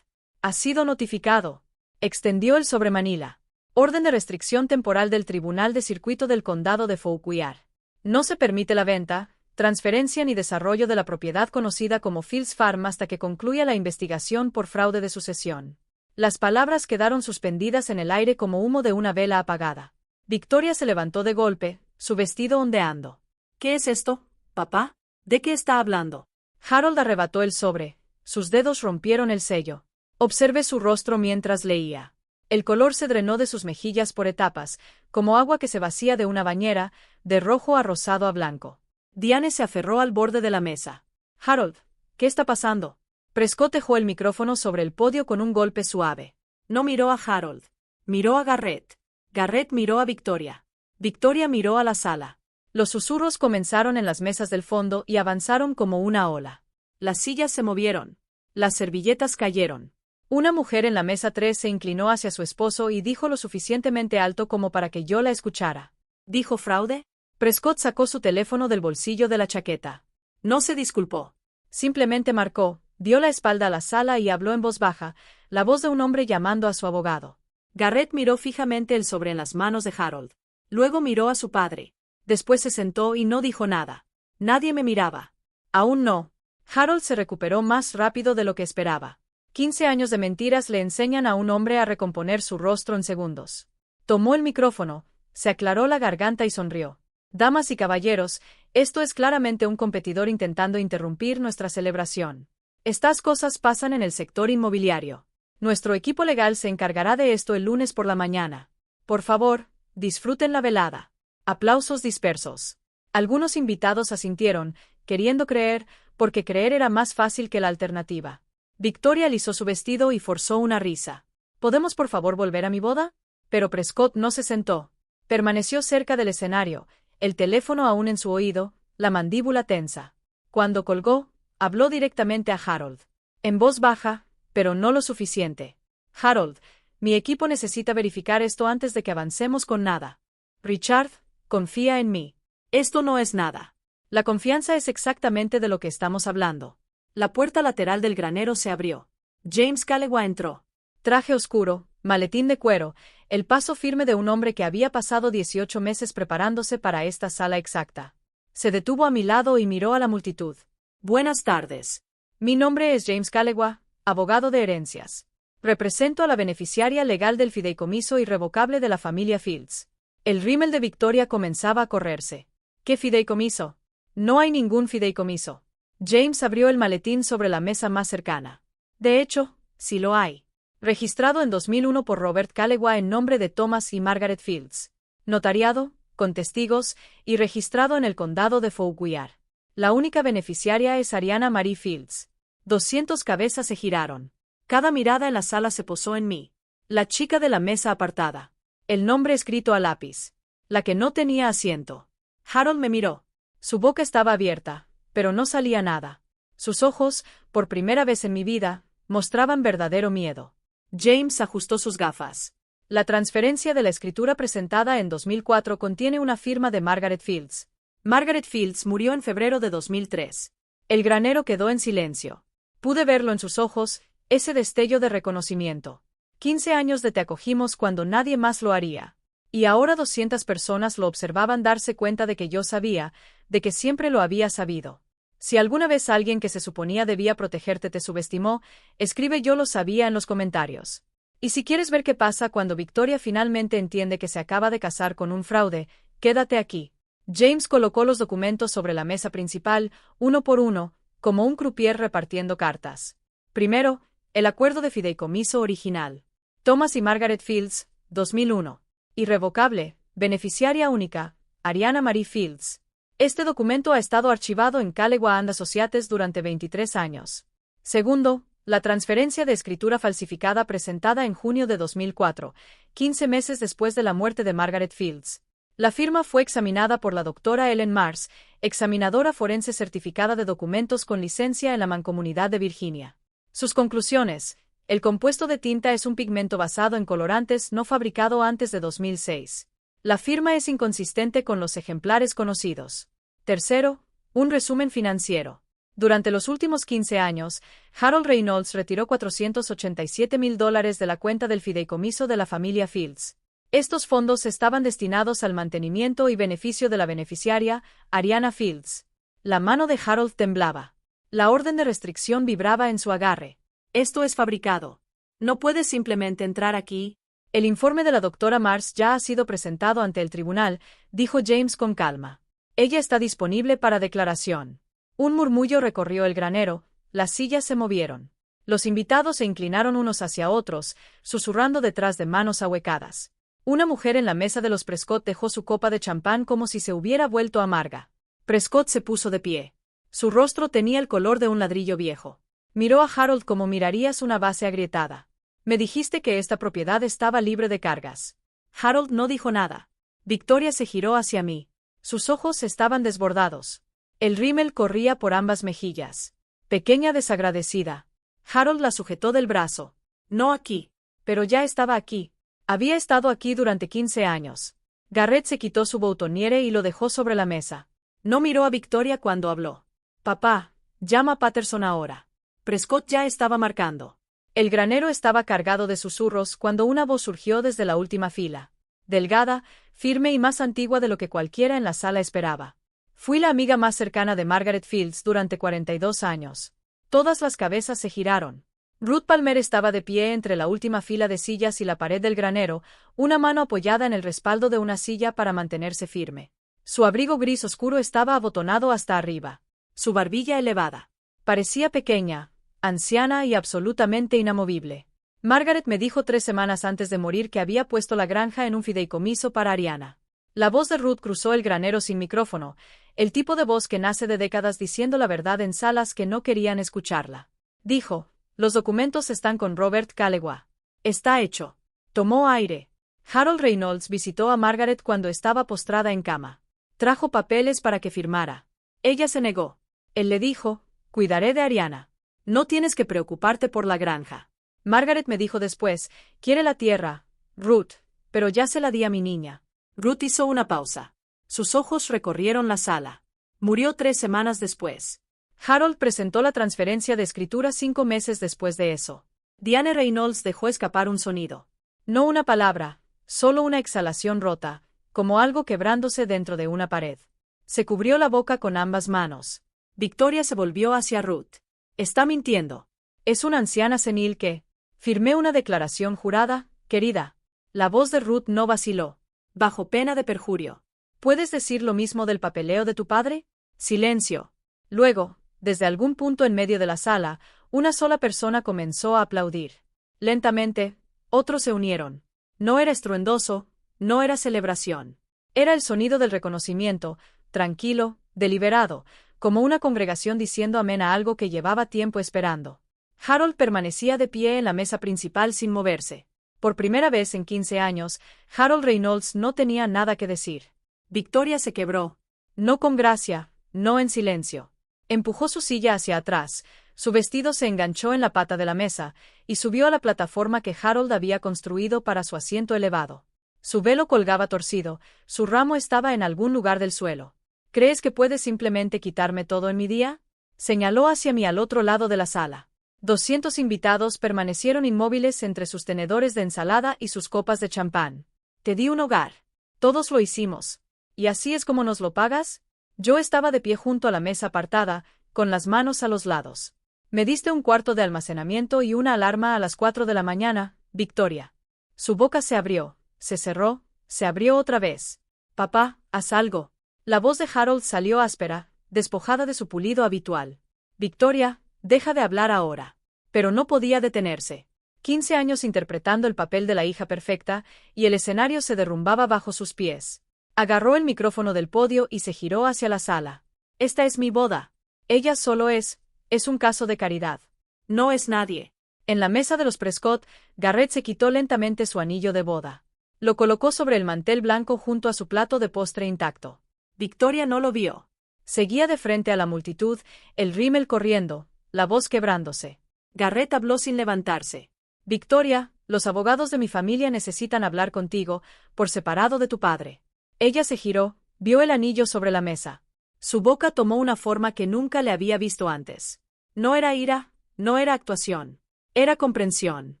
Ha sido notificado. Extendió el sobremanila. Orden de restricción temporal del Tribunal de Circuito del Condado de Fauquier. No se permite la venta, transferencia ni desarrollo de la propiedad conocida como Fields Farm hasta que concluya la investigación por fraude de sucesión. Las palabras quedaron suspendidas en el aire como humo de una vela apagada. Victoria se levantó de golpe, su vestido ondeando. ¿Qué es esto, papá? ¿De qué está hablando? Harold arrebató el sobre. Sus dedos rompieron el sello. Observé su rostro mientras leía. El color se drenó de sus mejillas por etapas, como agua que se vacía de una bañera, de rojo a rosado a blanco. Diane se aferró al borde de la mesa. Harold, ¿qué está pasando? Prescott dejó el micrófono sobre el podio con un golpe suave. No miró a Harold. Miró a Garrett. Garrett miró a Victoria. Victoria miró a la sala. Los susurros comenzaron en las mesas del fondo y avanzaron como una ola. Las sillas se movieron. Las servilletas cayeron. Una mujer en la mesa 3 se inclinó hacia su esposo y dijo lo suficientemente alto como para que yo la escuchara. ¿Dijo fraude? Prescott sacó su teléfono del bolsillo de la chaqueta. No se disculpó. Simplemente marcó, dio la espalda a la sala y habló en voz baja, la voz de un hombre llamando a su abogado. Garrett miró fijamente el sobre en las manos de Harold. Luego miró a su padre. Después se sentó y no dijo nada. Nadie me miraba. Aún no. Harold se recuperó más rápido de lo que esperaba. 15 años de mentiras le enseñan a un hombre a recomponer su rostro en segundos. Tomó el micrófono, se aclaró la garganta y sonrió. Damas y caballeros, esto es claramente un competidor intentando interrumpir nuestra celebración. Estas cosas pasan en el sector inmobiliario. Nuestro equipo legal se encargará de esto el lunes por la mañana. Por favor, disfruten la velada. Aplausos dispersos. Algunos invitados asintieron, queriendo creer, porque creer era más fácil que la alternativa. Victoria alisó su vestido y forzó una risa. ¿Podemos por favor volver a mi boda? Pero Prescott no se sentó. Permaneció cerca del escenario, el teléfono aún en su oído, la mandíbula tensa. Cuando colgó, habló directamente a Harold. En voz baja, pero no lo suficiente. Harold, mi equipo necesita verificar esto antes de que avancemos con nada. Richard, confía en mí. Esto no es nada. La confianza es exactamente de lo que estamos hablando. La puerta lateral del granero se abrió. James Callaway entró. Traje oscuro, maletín de cuero, el paso firme de un hombre que había pasado 18 meses preparándose para esta sala exacta. Se detuvo a mi lado y miró a la multitud. Buenas tardes. Mi nombre es James Calewa, abogado de herencias. Represento a la beneficiaria legal del fideicomiso irrevocable de la familia Fields. El rímel de Victoria comenzaba a correrse. ¿Qué fideicomiso? No hay ningún fideicomiso. James abrió el maletín sobre la mesa más cercana. De hecho, sí lo hay. Registrado en 2001 por Robert Calewa en nombre de Thomas y Margaret Fields. Notariado, con testigos, y registrado en el condado de Fauquier. La única beneficiaria es Ariana Marie Fields. 200 cabezas se giraron. Cada mirada en la sala se posó en mí. La chica de la mesa apartada. El nombre escrito a lápiz. La que no tenía asiento. Harold me miró. Su boca estaba abierta, pero no salía nada. Sus ojos, por primera vez en mi vida, mostraban verdadero miedo. James ajustó sus gafas. La transferencia de la escritura presentada en 2004 contiene una firma de Margaret Fields. Margaret Fields murió en febrero de 2003. El granero quedó en silencio. Pude verlo en sus ojos, ese destello de reconocimiento. 15 años de te acogimos cuando nadie más lo haría. Y ahora 200 personas lo observaban darse cuenta de que yo sabía, de que siempre lo había sabido. Si alguna vez alguien que se suponía debía protegerte te subestimó, escribe yo lo sabía en los comentarios. Y si quieres ver qué pasa cuando Victoria finalmente entiende que se acaba de casar con un fraude, quédate aquí. James colocó los documentos sobre la mesa principal, uno por uno, como un croupier repartiendo cartas. Primero, el acuerdo de fideicomiso original. Thomas y Margaret Fields, 2001. Irrevocable, beneficiaria única, Ariana Marie Fields. Este documento ha estado archivado en Calewa and Associates durante 23 años. Segundo, la transferencia de escritura falsificada presentada en junio de 2004, 15 meses después de la muerte de Margaret Fields. La firma fue examinada por la doctora Ellen Mars, examinadora forense certificada de documentos con licencia en la Mancomunidad de Virginia. Sus conclusiones: el compuesto de tinta es un pigmento basado en colorantes no fabricado antes de 2006. La firma es inconsistente con los ejemplares conocidos. Tercero, un resumen financiero. Durante los últimos 15 años, Harold Reynolds retiró $487,000 de la cuenta del fideicomiso de la familia Fields. Estos fondos estaban destinados al mantenimiento y beneficio de la beneficiaria, Ariana Fields. La mano de Harold temblaba. La orden de restricción vibraba en su agarre. Esto es fabricado. No puedes simplemente entrar aquí. El informe de la doctora Mars ya ha sido presentado ante el tribunal, dijo James con calma. Ella está disponible para declaración. Un murmullo recorrió el granero, las sillas se movieron. Los invitados se inclinaron unos hacia otros, susurrando detrás de manos ahuecadas. Una mujer en la mesa de los Prescott dejó su copa de champán como si se hubiera vuelto amarga. Prescott se puso de pie. Su rostro tenía el color de un ladrillo viejo. Miró a Harold como mirarías una base agrietada. Me dijiste que esta propiedad estaba libre de cargas. Harold no dijo nada. Victoria se giró hacia mí. Sus ojos estaban desbordados. El rímel corría por ambas mejillas. Pequeña desagradecida. Harold la sujetó del brazo. No aquí. Pero ya estaba aquí. Había estado aquí durante 15 años. Garrett se quitó su boutoniere y lo dejó sobre la mesa. No miró a Victoria cuando habló. Papá, llama a Patterson ahora. Prescott ya estaba marcando. El granero estaba cargado de susurros cuando una voz surgió desde la última fila. Delgada, firme y más antigua de lo que cualquiera en la sala esperaba. Fui la amiga más cercana de Margaret Fields durante 42 años. Todas las cabezas se giraron. Ruth Palmer estaba de pie entre la última fila de sillas y la pared del granero, una mano apoyada en el respaldo de una silla para mantenerse firme. Su abrigo gris oscuro estaba abotonado hasta arriba. Su barbilla elevada. Parecía pequeña, anciana y absolutamente inamovible. Margaret me dijo 3 semanas antes de morir que había puesto la granja en un fideicomiso para Ariana. La voz de Ruth cruzó el granero sin micrófono, el tipo de voz que nace de décadas diciendo la verdad en salas que no querían escucharla. Dijo: los documentos están con Robert Calewa. Está hecho. Tomó aire. Harold Reynolds visitó a Margaret cuando estaba postrada en cama. Trajo papeles para que firmara. Ella se negó. Él le dijo: cuidaré de Ariana. No tienes que preocuparte por la granja. Margaret me dijo después: quiere la tierra, Ruth, pero ya se la di a mi niña. Ruth hizo una pausa. Sus ojos recorrieron la sala. Murió 3 semanas después. Harold presentó la transferencia de escritura 5 meses después de eso. Diane Reynolds dejó escapar un sonido. No una palabra, solo una exhalación rota, como algo quebrándose dentro de una pared. Se cubrió la boca con ambas manos. Victoria se volvió hacia Ruth. Está mintiendo. Es una anciana senil que... Firmé una declaración jurada, querida. La voz de Ruth no vaciló. Bajo pena de perjurio. ¿Puedes decir lo mismo del papeleo de tu padre? Silencio. Luego, desde algún punto en medio de la sala, una sola persona comenzó a aplaudir. Lentamente, otros se unieron. No era estruendoso, no era celebración. Era el sonido del reconocimiento, tranquilo, deliberado, como una congregación diciendo amén a algo que llevaba tiempo esperando. Harold permanecía de pie en la mesa principal sin moverse. Por primera vez en 15 años, Harold Reynolds no tenía nada que decir. Victoria se quebró. No con gracia, no en silencio. Empujó su silla hacia atrás, su vestido se enganchó en la pata de la mesa, y subió a la plataforma que Harold había construido para su asiento elevado. Su velo colgaba torcido, su ramo estaba en algún lugar del suelo. ¿Crees que puedes simplemente quitarme todo en mi día? Señaló hacia mí al otro lado de la sala. 200 invitados permanecieron inmóviles entre sus tenedores de ensalada y sus copas de champán. Te di un hogar. Todos lo hicimos. ¿Y así es como nos lo pagas? Yo estaba de pie junto a la mesa apartada, con las manos a los lados. Me diste un cuarto de almacenamiento y una alarma a las 4 de la mañana, Victoria. Su boca se abrió, se cerró, se abrió otra vez. Papá, haz algo. La voz de Harold salió áspera, despojada de su pulido habitual. Victoria, deja de hablar ahora. Pero no podía detenerse. 15 años interpretando el papel de la hija perfecta, y el escenario se derrumbaba bajo sus pies. Agarró el micrófono del podio y se giró hacia la sala. Esta es mi boda. Ella solo es un caso de caridad. No es nadie. En la mesa de los Prescott, Garrett se quitó lentamente su anillo de boda. Lo colocó sobre el mantel blanco junto a su plato de postre intacto. Victoria no lo vio. Seguía de frente a la multitud, el rímel corriendo, la voz quebrándose. Garrett habló sin levantarse. Victoria, los abogados de mi familia necesitan hablar contigo, por separado de tu padre. Ella se giró, vio el anillo sobre la mesa. Su boca tomó una forma que nunca le había visto antes. No era ira, no era actuación. Era comprensión.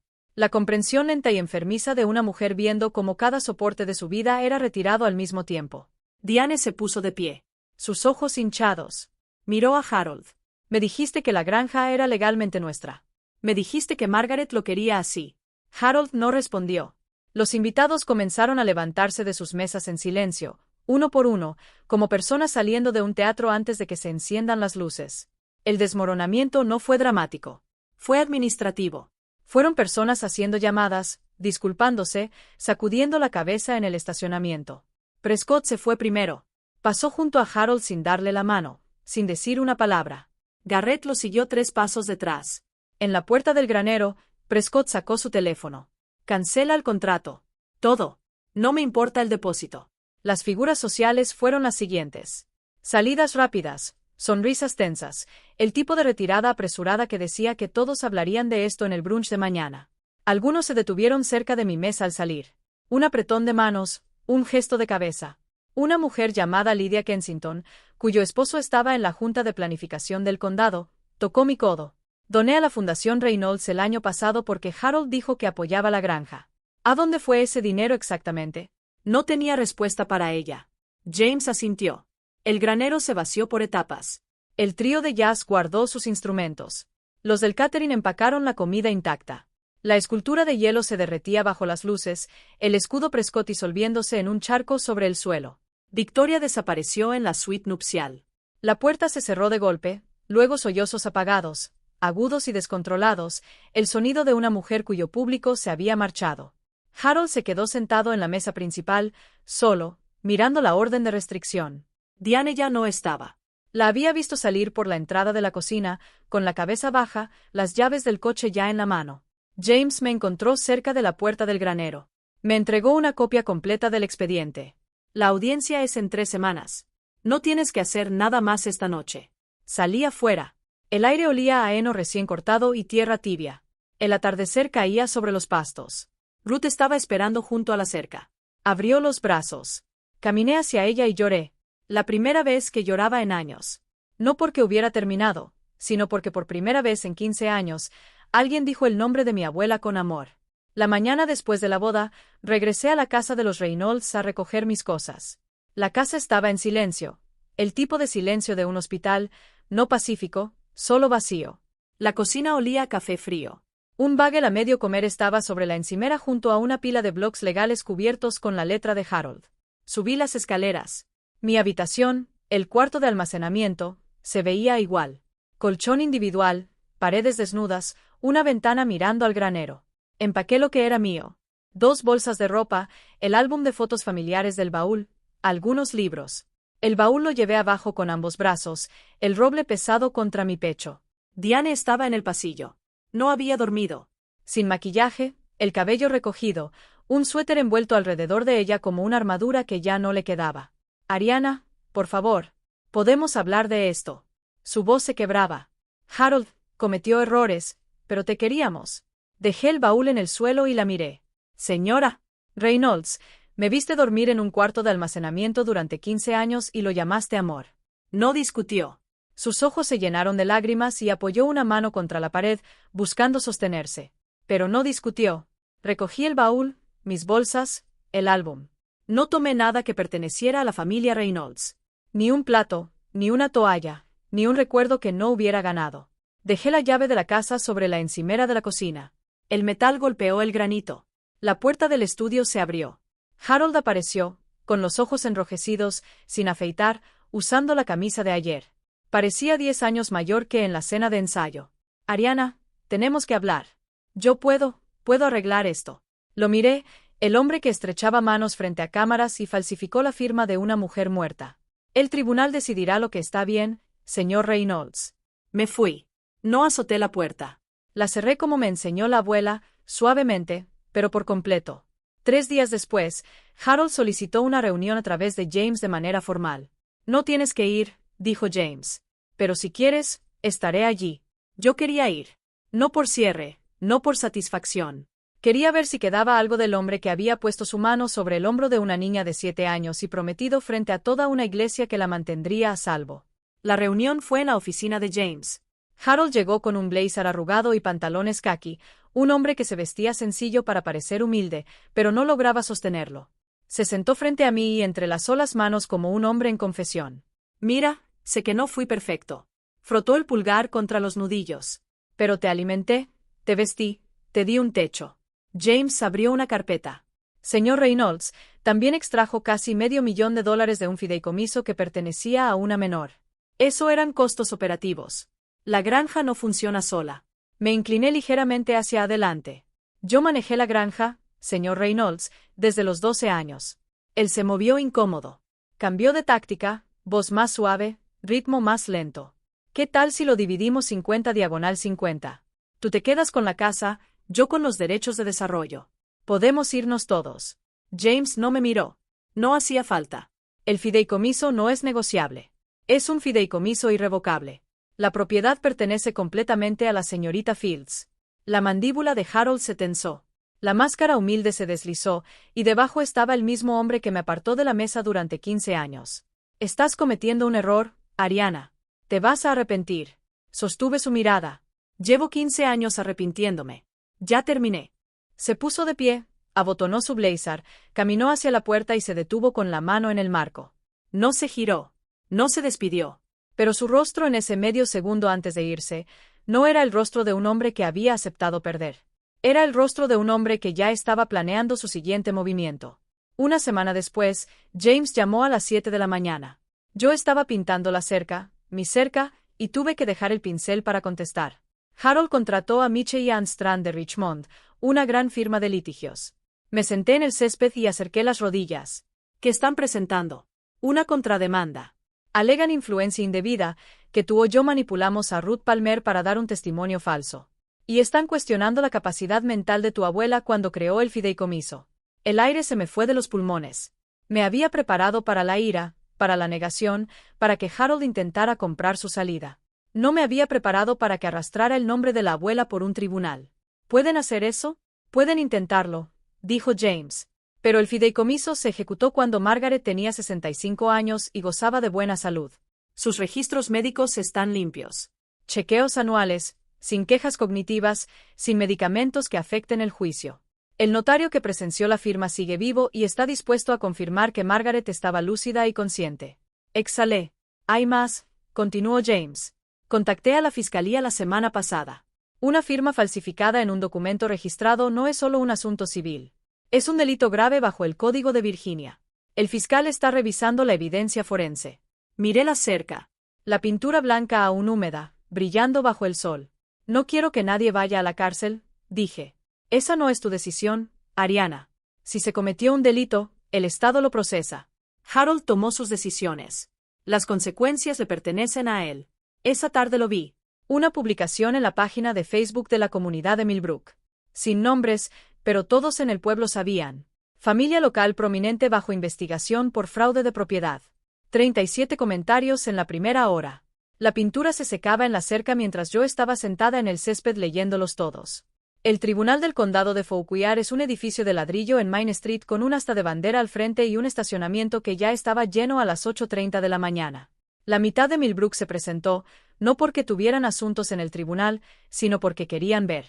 La comprensión lenta y enfermiza de una mujer viendo cómo cada soporte de su vida era retirado al mismo tiempo. Diane se puso de pie. Sus ojos hinchados. Miró a Harold. Me dijiste que la granja era legalmente nuestra. Me dijiste que Margaret lo quería así. Harold no respondió. Los invitados comenzaron a levantarse de sus mesas en silencio, uno por uno, como personas saliendo de un teatro antes de que se enciendan las luces. El desmoronamiento no fue dramático. Fue administrativo. Fueron personas haciendo llamadas, disculpándose, sacudiendo la cabeza en el estacionamiento. Prescott se fue primero. Pasó junto a Harold sin darle la mano, sin decir una palabra. Garrett lo siguió 3 pasos detrás. En la puerta del granero, Prescott sacó su teléfono. Cancela el contrato. Todo. No me importa el depósito. Las figuras sociales fueron las siguientes. Salidas rápidas, sonrisas tensas, el tipo de retirada apresurada que decía que todos hablarían de esto en el brunch de mañana. Algunos se detuvieron cerca de mi mesa al salir. Un apretón de manos, un gesto de cabeza. Una mujer llamada Lydia Kensington, cuyo esposo estaba en la junta de planificación del condado, tocó mi codo. Doné a la Fundación Reynolds el año pasado porque Harold dijo que apoyaba la granja. ¿A dónde fue ese dinero exactamente? No tenía respuesta para ella. James asintió. El granero se vació por etapas. El trío de jazz guardó sus instrumentos. Los del catering empacaron la comida intacta. La escultura de hielo se derretía bajo las luces, el escudo Prescott disolviéndose en un charco sobre el suelo. Victoria desapareció en la suite nupcial. La puerta se cerró de golpe, luego sollozos apagados, agudos y descontrolados, el sonido de una mujer cuyo público se había marchado. Harold se quedó sentado en la mesa principal, solo, mirando la orden de restricción. Diane ya no estaba. La había visto salir por la entrada de la cocina, con la cabeza baja, las llaves del coche ya en la mano. James me encontró cerca de la puerta del granero. Me entregó una copia completa del expediente. La audiencia es en 3 semanas. No tienes que hacer nada más esta noche. Salí afuera. El aire olía a heno recién cortado y tierra tibia. El atardecer caía sobre los pastos. Ruth estaba esperando junto a la cerca. Abrió los brazos. Caminé hacia ella y lloré. La primera vez que lloraba en años. No porque hubiera terminado, sino porque por primera vez en 15 años, Alguien dijo el nombre de mi abuela con amor. La mañana después de la boda, regresé a la casa de los Reynolds a recoger mis cosas. La casa estaba en silencio. El tipo de silencio de un hospital, no pacífico, solo vacío. La cocina olía a café frío. Un bagel a medio comer estaba sobre la encimera junto a una pila de blocs legales cubiertos con la letra de Harold. Subí las escaleras. Mi habitación, el cuarto de almacenamiento, se veía igual. Colchón individual, paredes desnudas, una ventana mirando al granero. Empaqué lo que era mío. 2 bolsas de ropa, el álbum de fotos familiares del baúl, algunos libros. El baúl lo llevé abajo con ambos brazos, el roble pesado contra mi pecho. Diane estaba en el pasillo. No había dormido. Sin maquillaje, el cabello recogido, un suéter envuelto alrededor de ella como una armadura que ya no le quedaba. Ariana, por favor, podemos hablar de esto. Su voz se quebraba. Harold cometió errores, pero te queríamos. Dejé el baúl en el suelo y la miré. Señora Reynolds, me viste dormir en un cuarto de almacenamiento durante 15 años y lo llamaste amor. No discutió. Sus ojos se llenaron de lágrimas y apoyó una mano contra la pared, buscando sostenerse. Pero no discutió. Recogí el baúl, mis bolsas, el álbum. No tomé nada que perteneciera a la familia Reynolds. Ni un plato, ni una toalla, ni un recuerdo que no hubiera ganado. Dejé la llave de la casa sobre la encimera de la cocina. El metal golpeó el granito. La puerta del estudio se abrió. Harold apareció, con los ojos enrojecidos, sin afeitar, usando la camisa de ayer. Parecía 10 años mayor que en la cena de ensayo. Ariana, tenemos que hablar. Yo puedo arreglar esto. Lo miré, el hombre que estrechaba manos frente a cámaras y falsificó la firma de una mujer muerta. El tribunal decidirá lo que está bien, señor Reynolds. Me fui. No azoté la puerta. La cerré como me enseñó la abuela, suavemente, pero por completo. 3 días después, Harold solicitó una reunión a través de James de manera formal. No tienes que ir, dijo James. Pero si quieres, estaré allí. Yo quería ir. No por cierre, no por satisfacción. Quería ver si quedaba algo del hombre que había puesto su mano sobre el hombro de una niña de 7 años y prometido frente a toda una iglesia que la mantendría a salvo. La reunión fue en la oficina de James. Harold llegó con un blazer arrugado y pantalones caqui, un hombre que se vestía sencillo para parecer humilde, pero no lograba sostenerlo. Se sentó frente a mí y entrelazó las manos como un hombre en confesión. Mira, sé que no fui perfecto. Frotó el pulgar contra los nudillos. Pero te alimenté, te vestí, te di un techo. James abrió una carpeta. Señor Reynolds, también extrajo casi $500,000 de un fideicomiso que pertenecía a una menor. Eso eran costos operativos. La granja no funciona sola. Me incliné ligeramente hacia adelante. Yo manejé la granja, señor Reynolds, desde los 12 años. Él se movió incómodo. Cambió de táctica, voz más suave, ritmo más lento. ¿Qué tal si lo dividimos 50/50? Tú te quedas con la casa, yo con los derechos de desarrollo. Podemos irnos todos. James no me miró. No hacía falta. El fideicomiso no es negociable. Es un fideicomiso irrevocable. La propiedad pertenece completamente a la señorita Fields. La mandíbula de Harold se tensó. La máscara humilde se deslizó, y debajo estaba el mismo hombre que me apartó de la mesa durante 15 años. Estás cometiendo un error, Ariana. Te vas a arrepentir. Sostuve su mirada. Llevo 15 años arrepintiéndome. Ya terminé. Se puso de pie, abotonó su blazer, caminó hacia la puerta y se detuvo con la mano en el marco. No se giró. No se despidió. Pero su rostro en ese medio segundo antes de irse, no era el rostro de un hombre que había aceptado perder. Era el rostro de un hombre que ya estaba planeando su siguiente movimiento. Una semana después, James llamó a las 7 de la mañana. Yo estaba pintando la cerca, mi cerca, y tuve que dejar el pincel para contestar. Harold contrató a Miche & Strand de Richmond, una gran firma de litigios. Me senté en el césped y acerqué las rodillas. ¿Qué están presentando? Una contrademanda. Alegan influencia indebida, que tú o yo manipulamos a Ruth Palmer para dar un testimonio falso. Y están cuestionando la capacidad mental de tu abuela cuando creó el fideicomiso. El aire se me fue de los pulmones. Me había preparado para la ira, para la negación, para que Harold intentara comprar su salida. No me había preparado para que arrastrara el nombre de la abuela por un tribunal. ¿Pueden hacer eso? Pueden intentarlo, dijo James. Pero el fideicomiso se ejecutó cuando Margaret tenía 65 años y gozaba de buena salud. Sus registros médicos están limpios. Chequeos anuales, sin quejas cognitivas, sin medicamentos que afecten el juicio. El notario que presenció la firma sigue vivo y está dispuesto a confirmar que Margaret estaba lúcida y consciente. Exhalé. Hay más, continuó James. Contacté a la fiscalía la semana pasada. Una firma falsificada en un documento registrado no es solo un asunto civil. Es un delito grave bajo el Código de Virginia. El fiscal está revisando la evidencia forense. Miré la cerca. La pintura blanca aún húmeda, brillando bajo el sol. No quiero que nadie vaya a la cárcel, dije. Esa no es tu decisión, Ariana. Si se cometió un delito, el Estado lo procesa. Harold tomó sus decisiones. Las consecuencias le pertenecen a él. Esa tarde lo vi. Una publicación en la página de Facebook de la comunidad de Millbrook. Sin nombres, pero todos en el pueblo sabían. Familia local prominente bajo investigación por fraude de propiedad. 37 comentarios en la primera hora. La pintura se secaba en la cerca mientras yo estaba sentada en el césped leyéndolos todos. El Tribunal del Condado de Fauquier es un edificio de ladrillo en Main Street con un asta de bandera al frente y un estacionamiento que ya estaba lleno a las 8:30 de la mañana. La mitad de Millbrook se presentó, no porque tuvieran asuntos en el tribunal, sino porque querían ver.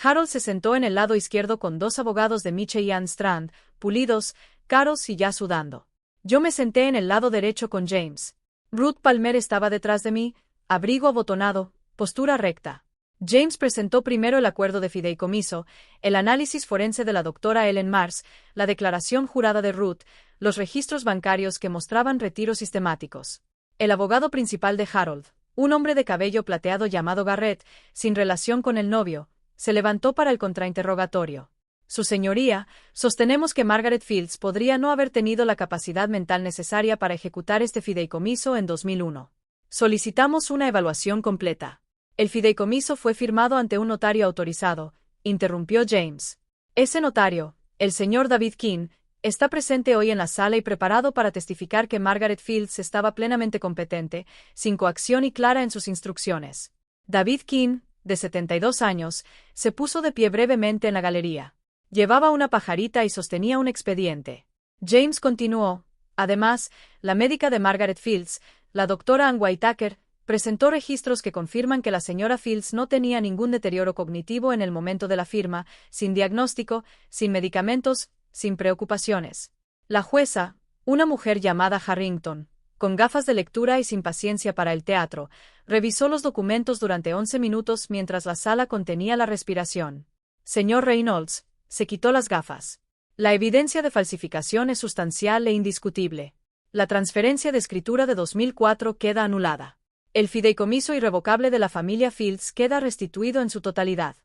Harold se sentó en el lado izquierdo con dos abogados de Miche y Ann Strand, pulidos, caros y ya sudando. Yo me senté en el lado derecho con James. Ruth Palmer estaba detrás de mí, abrigo abotonado, postura recta. James presentó primero el acuerdo de fideicomiso, el análisis forense de la doctora Ellen Mars, la declaración jurada de Ruth, los registros bancarios que mostraban retiros sistemáticos. El abogado principal de Harold, un hombre de cabello plateado llamado Garrett, sin relación con el novio, se levantó para el contrainterrogatorio. Su señoría, sostenemos que Margaret Fields podría no haber tenido la capacidad mental necesaria para ejecutar este fideicomiso en 2001. Solicitamos una evaluación completa. El fideicomiso fue firmado ante un notario autorizado, interrumpió James. Ese notario, el señor David King, está presente hoy en la sala y preparado para testificar que Margaret Fields estaba plenamente competente, sin coacción y clara en sus instrucciones. David King, de 72 años, se puso de pie brevemente en la galería. Llevaba una pajarita y sostenía un expediente. James continuó. Además, la médica de Margaret Fields, la doctora Ann Whitaker, presentó registros que confirman que la señora Fields no tenía ningún deterioro cognitivo en el momento de la firma, sin diagnóstico, sin medicamentos, sin preocupaciones. La jueza, una mujer llamada Harrington, con gafas de lectura y sin paciencia para el teatro, revisó los documentos durante 11 minutos mientras la sala contenía la respiración. Señor Reynolds, se quitó las gafas. La evidencia de falsificación es sustancial e indiscutible. La transferencia de escritura de 2004 queda anulada. El fideicomiso irrevocable de la familia Fields queda restituido en su totalidad.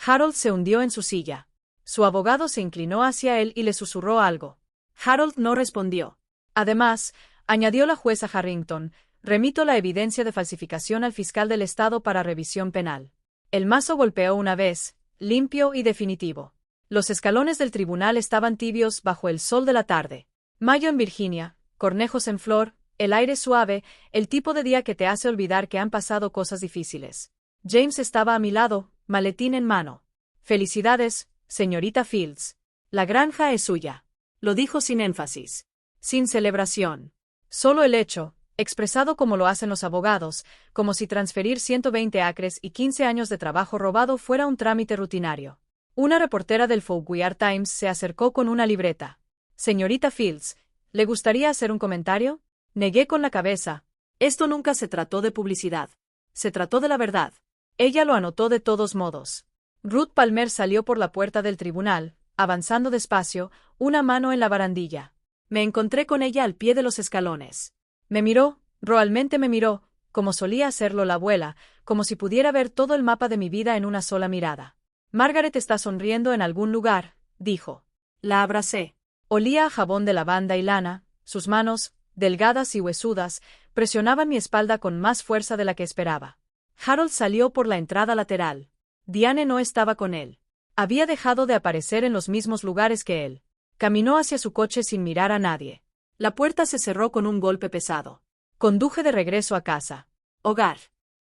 Harold se hundió en su silla. Su abogado se inclinó hacia él y le susurró algo. Harold no respondió. Además, añadió la jueza Harrington, remito la evidencia de falsificación al fiscal del Estado para revisión penal. El mazo golpeó una vez, limpio y definitivo. Los escalones del tribunal estaban tibios bajo el sol de la tarde. Mayo en Virginia, cornejos en flor, el aire suave, el tipo de día que te hace olvidar que han pasado cosas difíciles. James estaba a mi lado, maletín en mano. Felicidades, señorita Fields. La granja es suya. Lo dijo sin énfasis. Sin celebración. Solo el hecho, expresado como lo hacen los abogados, como si transferir 120 acres y 15 años de trabajo robado fuera un trámite rutinario. Una reportera del Fauquier Times se acercó con una libreta. Señorita Fields, ¿le gustaría hacer un comentario? Negué con la cabeza. Esto nunca se trató de publicidad. Se trató de la verdad. Ella lo anotó de todos modos. Ruth Palmer salió por la puerta del tribunal, avanzando despacio, una mano en la barandilla. Me encontré con ella al pie de los escalones. Me miró, realmente me miró, como solía hacerlo la abuela, como si pudiera ver todo el mapa de mi vida en una sola mirada. Margaret está sonriendo en algún lugar, dijo. La abracé. Olía a jabón de lavanda y lana, sus manos, delgadas y huesudas, presionaban mi espalda con más fuerza de la que esperaba. Harold salió por la entrada lateral. Diane no estaba con él. Había dejado de aparecer en los mismos lugares que él. Caminó hacia su coche sin mirar a nadie. La puerta se cerró con un golpe pesado. Conduje de regreso a casa. Hogar.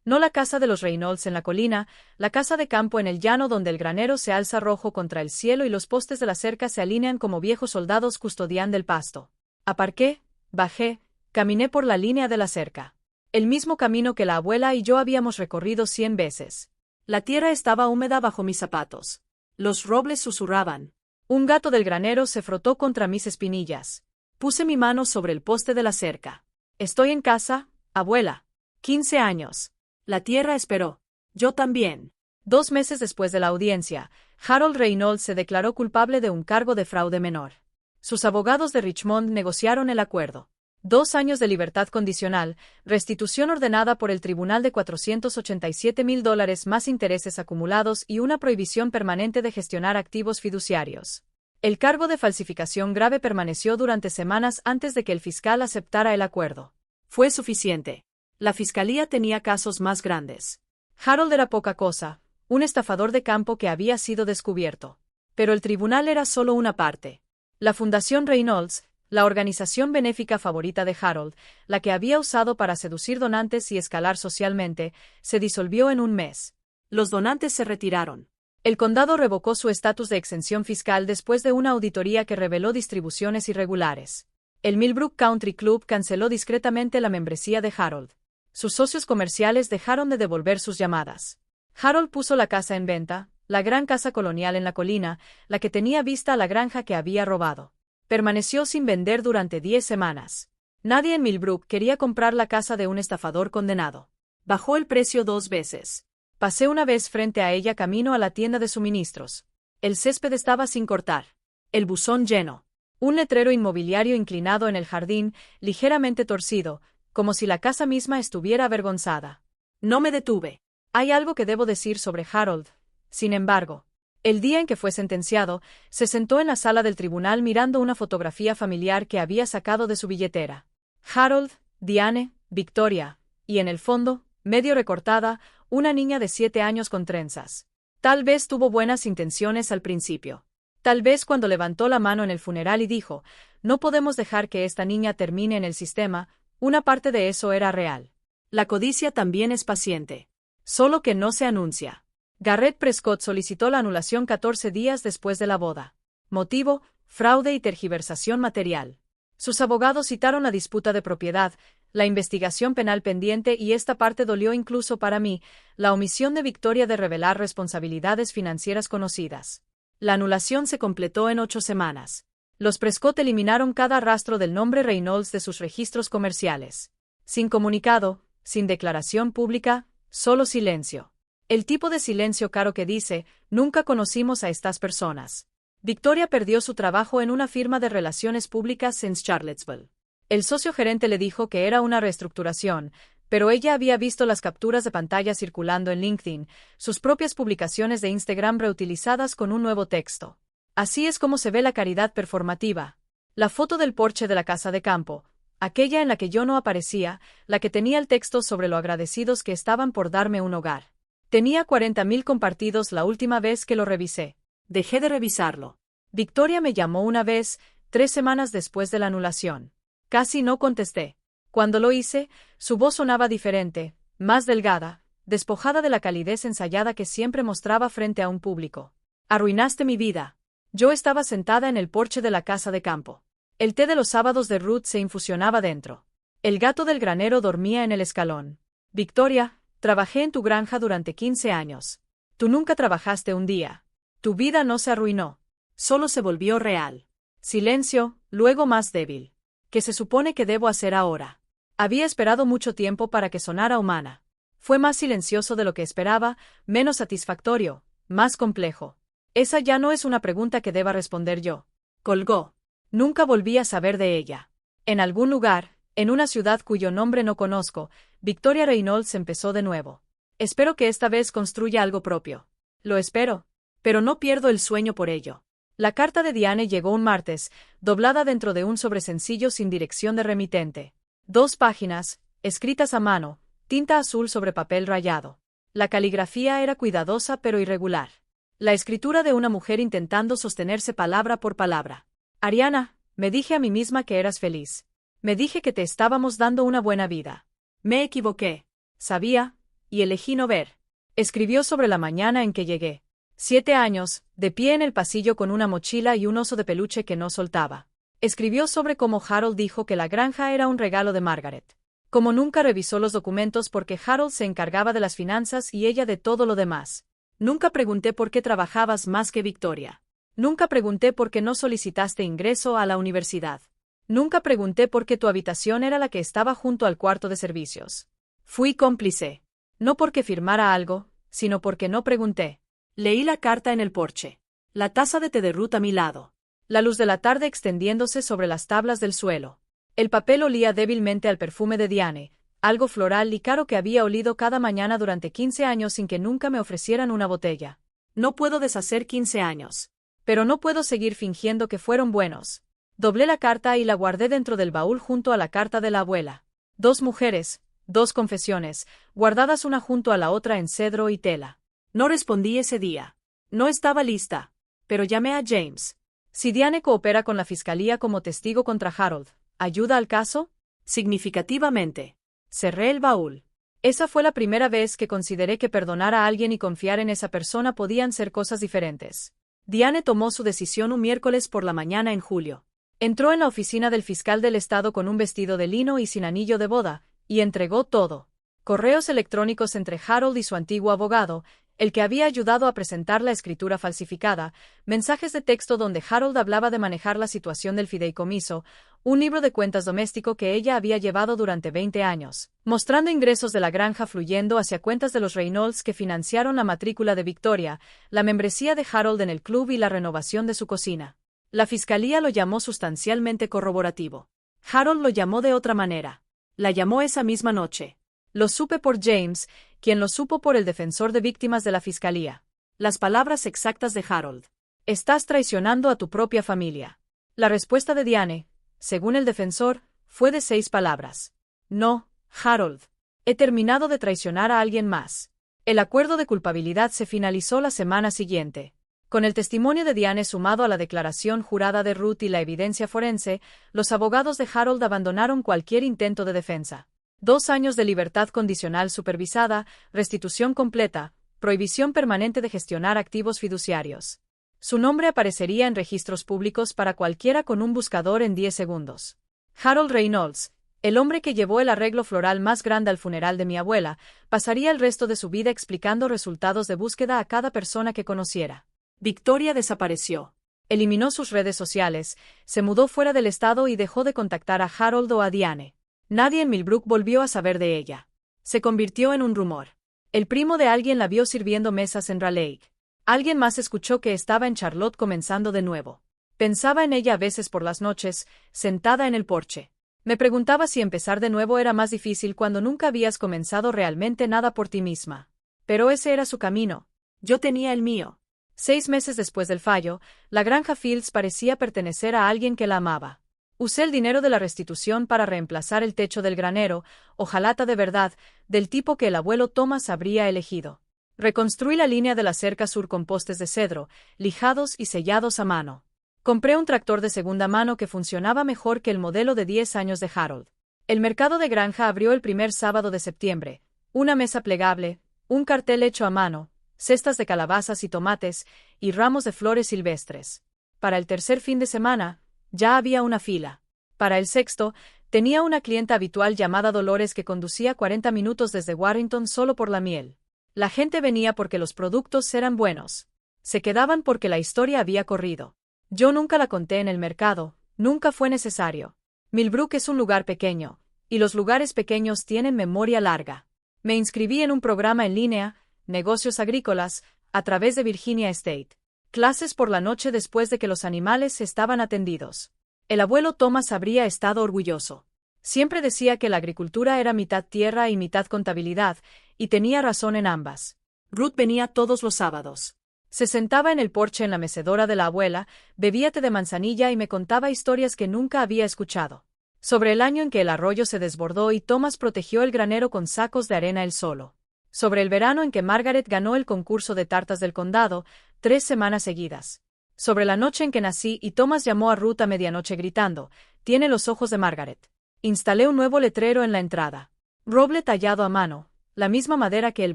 No la casa de los Reynolds en la colina, la casa de campo en el llano donde el granero se alza rojo contra el cielo y los postes de la cerca se alinean como viejos soldados custodian del pasto. Aparqué, bajé, caminé por la línea de la cerca. El mismo camino que la abuela y yo habíamos recorrido 100 veces. La tierra estaba húmeda bajo mis zapatos. Los robles susurraban. Un gato del granero se frotó contra mis espinillas. Puse mi mano sobre el poste de la cerca. Estoy en casa, abuela. 15 años. La tierra esperó. Yo también. 2 meses después de la audiencia, Harold Reynolds se declaró culpable de un cargo de fraude menor. Sus abogados de Richmond negociaron el acuerdo. 2 años de libertad condicional, restitución ordenada por el tribunal de $487,000 más intereses acumulados y una prohibición permanente de gestionar activos fiduciarios. El cargo de falsificación grave permaneció durante semanas antes de que el fiscal aceptara el acuerdo. Fue suficiente. La fiscalía tenía casos más grandes. Harold era poca cosa, un estafador de campo que había sido descubierto. Pero el tribunal era solo una parte. La Fundación Reynolds, la organización benéfica favorita de Harold, la que había usado para seducir donantes y escalar socialmente, se disolvió en un mes. Los donantes se retiraron. El condado revocó su estatus de exención fiscal después de una auditoría que reveló distribuciones irregulares. El Millbrook Country Club canceló discretamente la membresía de Harold. Sus socios comerciales dejaron de devolver sus llamadas. Harold puso la casa en venta, la gran casa colonial en la colina, la que tenía vista a la granja que había robado. Permaneció sin vender durante 10 semanas. Nadie en Millbrook quería comprar la casa de un estafador condenado. Bajó el precio 2 veces. Pasé una vez frente a ella camino a la tienda de suministros. El césped estaba sin cortar. El buzón lleno. Un letrero inmobiliario inclinado en el jardín, ligeramente torcido, como si la casa misma estuviera avergonzada. No me detuve. Hay algo que debo decir sobre Harold. Sin embargo, el día en que fue sentenciado, se sentó en la sala del tribunal mirando una fotografía familiar que había sacado de su billetera. Harold, Diane, Victoria, y en el fondo, medio recortada, una niña de 7 años con trenzas. Tal vez tuvo buenas intenciones al principio. Tal vez cuando levantó la mano en el funeral y dijo, no podemos dejar que esta niña termine en el sistema, una parte de eso era real. La codicia también es paciente. Solo que no se anuncia. Garrett Prescott solicitó la anulación 14 días después de la boda. Motivo, fraude y tergiversación material. Sus abogados citaron la disputa de propiedad, la investigación penal pendiente y esta parte dolió incluso para mí, la omisión de Victoria de revelar responsabilidades financieras conocidas. La anulación se completó en 8 semanas. Los Prescott eliminaron cada rastro del nombre Reynolds de sus registros comerciales. Sin comunicado, sin declaración pública, solo silencio. El tipo de silencio caro que dice, nunca conocimos a estas personas. Victoria perdió su trabajo en una firma de relaciones públicas en Charlottesville. El socio gerente le dijo que era una reestructuración, pero ella había visto las capturas de pantalla circulando en LinkedIn, sus propias publicaciones de Instagram reutilizadas con un nuevo texto. Así es como se ve la caridad performativa. La foto del porche de la casa de campo, aquella en la que yo no aparecía, la que tenía el texto sobre lo agradecidos que estaban por darme un hogar. Tenía 40,000 compartidos la última vez que lo revisé. Dejé de revisarlo. Victoria me llamó una vez, 3 semanas después de la anulación. Casi no contesté. Cuando lo hice, su voz sonaba diferente, más delgada, despojada de la calidez ensayada que siempre mostraba frente a un público. Arruinaste mi vida. Yo estaba sentada en el porche de la casa de campo. El té de los sábados de Ruth se infusionaba dentro. El gato del granero dormía en el escalón. Victoria, trabajé en tu granja durante 15 años. Tú nunca trabajaste un día. Tu vida no se arruinó. Solo se volvió real. Silencio, luego más débil. ¿Qué se supone que debo hacer ahora? Había esperado mucho tiempo para que sonara humana. Fue más silencioso de lo que esperaba, menos satisfactorio, más complejo. Esa ya no es una pregunta que deba responder yo. Colgó. Nunca volví a saber de ella. En algún lugar, en una ciudad cuyo nombre no conozco, Victoria Reynolds empezó de nuevo. Espero que esta vez construya algo propio. Lo espero, pero no pierdo el sueño por ello. La carta de Diane llegó un martes, doblada dentro de un sobresencillo sin dirección de remitente. 2 páginas, escritas a mano, tinta azul sobre papel rayado. La caligrafía era cuidadosa pero irregular. La escritura de una mujer intentando sostenerse palabra por palabra. Ariana, me dije a mí misma que eras feliz. Me dije que te estábamos dando una buena vida. Me equivoqué. Sabía, y elegí no ver. Escribió sobre la mañana en que llegué. 7 años, de pie en el pasillo con una mochila y un oso de peluche que no soltaba. Escribió sobre cómo Harold dijo que la granja era un regalo de Margaret. Como nunca revisó los documentos porque Harold se encargaba de las finanzas y ella de todo lo demás. Nunca pregunté por qué trabajabas más que Victoria. Nunca pregunté por qué no solicitaste ingreso a la universidad. Nunca pregunté por qué tu habitación era la que estaba junto al cuarto de servicios. Fui cómplice. No porque firmara algo, sino porque no pregunté. Leí la carta en el porche. La taza de té de Ruth a mi lado. La luz de la tarde extendiéndose sobre las tablas del suelo. El papel olía débilmente al perfume de Diane, algo floral y caro que había olido cada mañana durante 15 años sin que nunca me ofrecieran una botella. No puedo deshacer 15 años. Pero no puedo seguir fingiendo que fueron buenos. Doblé la carta y la guardé dentro del baúl junto a la carta de la abuela. 2 mujeres, 2 confesiones, guardadas una junto a la otra en cedro y tela. No respondí ese día. No estaba lista. Pero llamé a James. Si Diane coopera con la fiscalía como testigo contra Harold, ¿ayuda al caso? Significativamente. Cerré el baúl. Esa fue la primera vez que consideré que perdonar a alguien y confiar en esa persona podían ser cosas diferentes. Diane tomó su decisión un miércoles por la mañana en julio. Entró en la oficina del fiscal del estado con un vestido de lino y sin anillo de boda, y entregó todo. Correos electrónicos entre Harold y su antiguo abogado, el que había ayudado a presentar la escritura falsificada, mensajes de texto donde Harold hablaba de manejar la situación del fideicomiso, un libro de cuentas doméstico que ella había llevado durante 20 años, mostrando ingresos de la granja fluyendo hacia cuentas de los Reynolds que financiaron la matrícula de Victoria, la membresía de Harold en el club y la renovación de su cocina. La fiscalía lo llamó sustancialmente corroborativo. Harold lo llamó de otra manera. La llamó esa misma noche. Lo supe por James, quien lo supo por el defensor de víctimas de la fiscalía. Las palabras exactas de Harold. Estás traicionando a tu propia familia. La respuesta de Diane, según el defensor, fue de 6 palabras. No, Harold. He terminado de traicionar a alguien más. El acuerdo de culpabilidad se finalizó la semana siguiente. Con el testimonio de Diane sumado a la declaración jurada de Ruth y la evidencia forense, los abogados de Harold abandonaron cualquier intento de defensa. 2 años de libertad condicional supervisada, restitución completa, prohibición permanente de gestionar activos fiduciarios. Su nombre aparecería en registros públicos para cualquiera con un buscador en 10 segundos. Harold Reynolds, el hombre que llevó el arreglo floral más grande al funeral de mi abuela, pasaría el resto de su vida explicando resultados de búsqueda a cada persona que conociera. Victoria desapareció. Eliminó sus redes sociales, se mudó fuera del estado y dejó de contactar a Harold o a Diane. Nadie en Millbrook volvió a saber de ella. Se convirtió en un rumor. El primo de alguien la vio sirviendo mesas en Raleigh. Alguien más escuchó que estaba en Charlotte comenzando de nuevo. Pensaba en ella a veces por las noches, sentada en el porche. Me preguntaba si empezar de nuevo era más difícil cuando nunca habías comenzado realmente nada por ti misma. Pero ese era su camino. Yo tenía el mío. 6 meses después del fallo, la granja Fields parecía pertenecer a alguien que la amaba. Usé el dinero de la restitución para reemplazar el techo del granero, hojalata de verdad, del tipo que el abuelo Thomas habría elegido. Reconstruí la línea de la cerca sur con postes de cedro, lijados y sellados a mano. Compré un tractor de segunda mano que funcionaba mejor que el modelo de 10 años de Harold. El mercado de granja abrió el primer sábado de septiembre. Una mesa plegable, un cartel hecho a mano, cestas de calabazas y tomates, y ramos de flores silvestres. Para el tercer fin de semana, ya había una fila. Para el sexto, tenía una clienta habitual llamada Dolores que conducía 40 minutos desde Warrington solo por la miel. La gente venía porque los productos eran buenos. Se quedaban porque la historia había corrido. Yo nunca la conté en el mercado, nunca fue necesario. Millbrook es un lugar pequeño, y los lugares pequeños tienen memoria larga. Me inscribí en un programa en línea, Negocios Agrícolas, a través de Virginia State. Clases por la noche después de que los animales estaban atendidos. El abuelo Thomas habría estado orgulloso. Siempre decía que la agricultura era mitad tierra y mitad contabilidad, y tenía razón en ambas. Ruth venía todos los sábados. Se sentaba en el porche en la mecedora de la abuela, bebía té de manzanilla y me contaba historias que nunca había escuchado. Sobre el año en que el arroyo se desbordó y Thomas protegió el granero con sacos de arena él solo. Sobre el verano en que Margaret ganó el concurso de tartas del condado, 3 semanas seguidas. Sobre la noche en que nací y Thomas llamó a Ruth a medianoche gritando, «Tiene los ojos de Margaret». Instalé un nuevo letrero en la entrada. Roble tallado a mano, la misma madera que el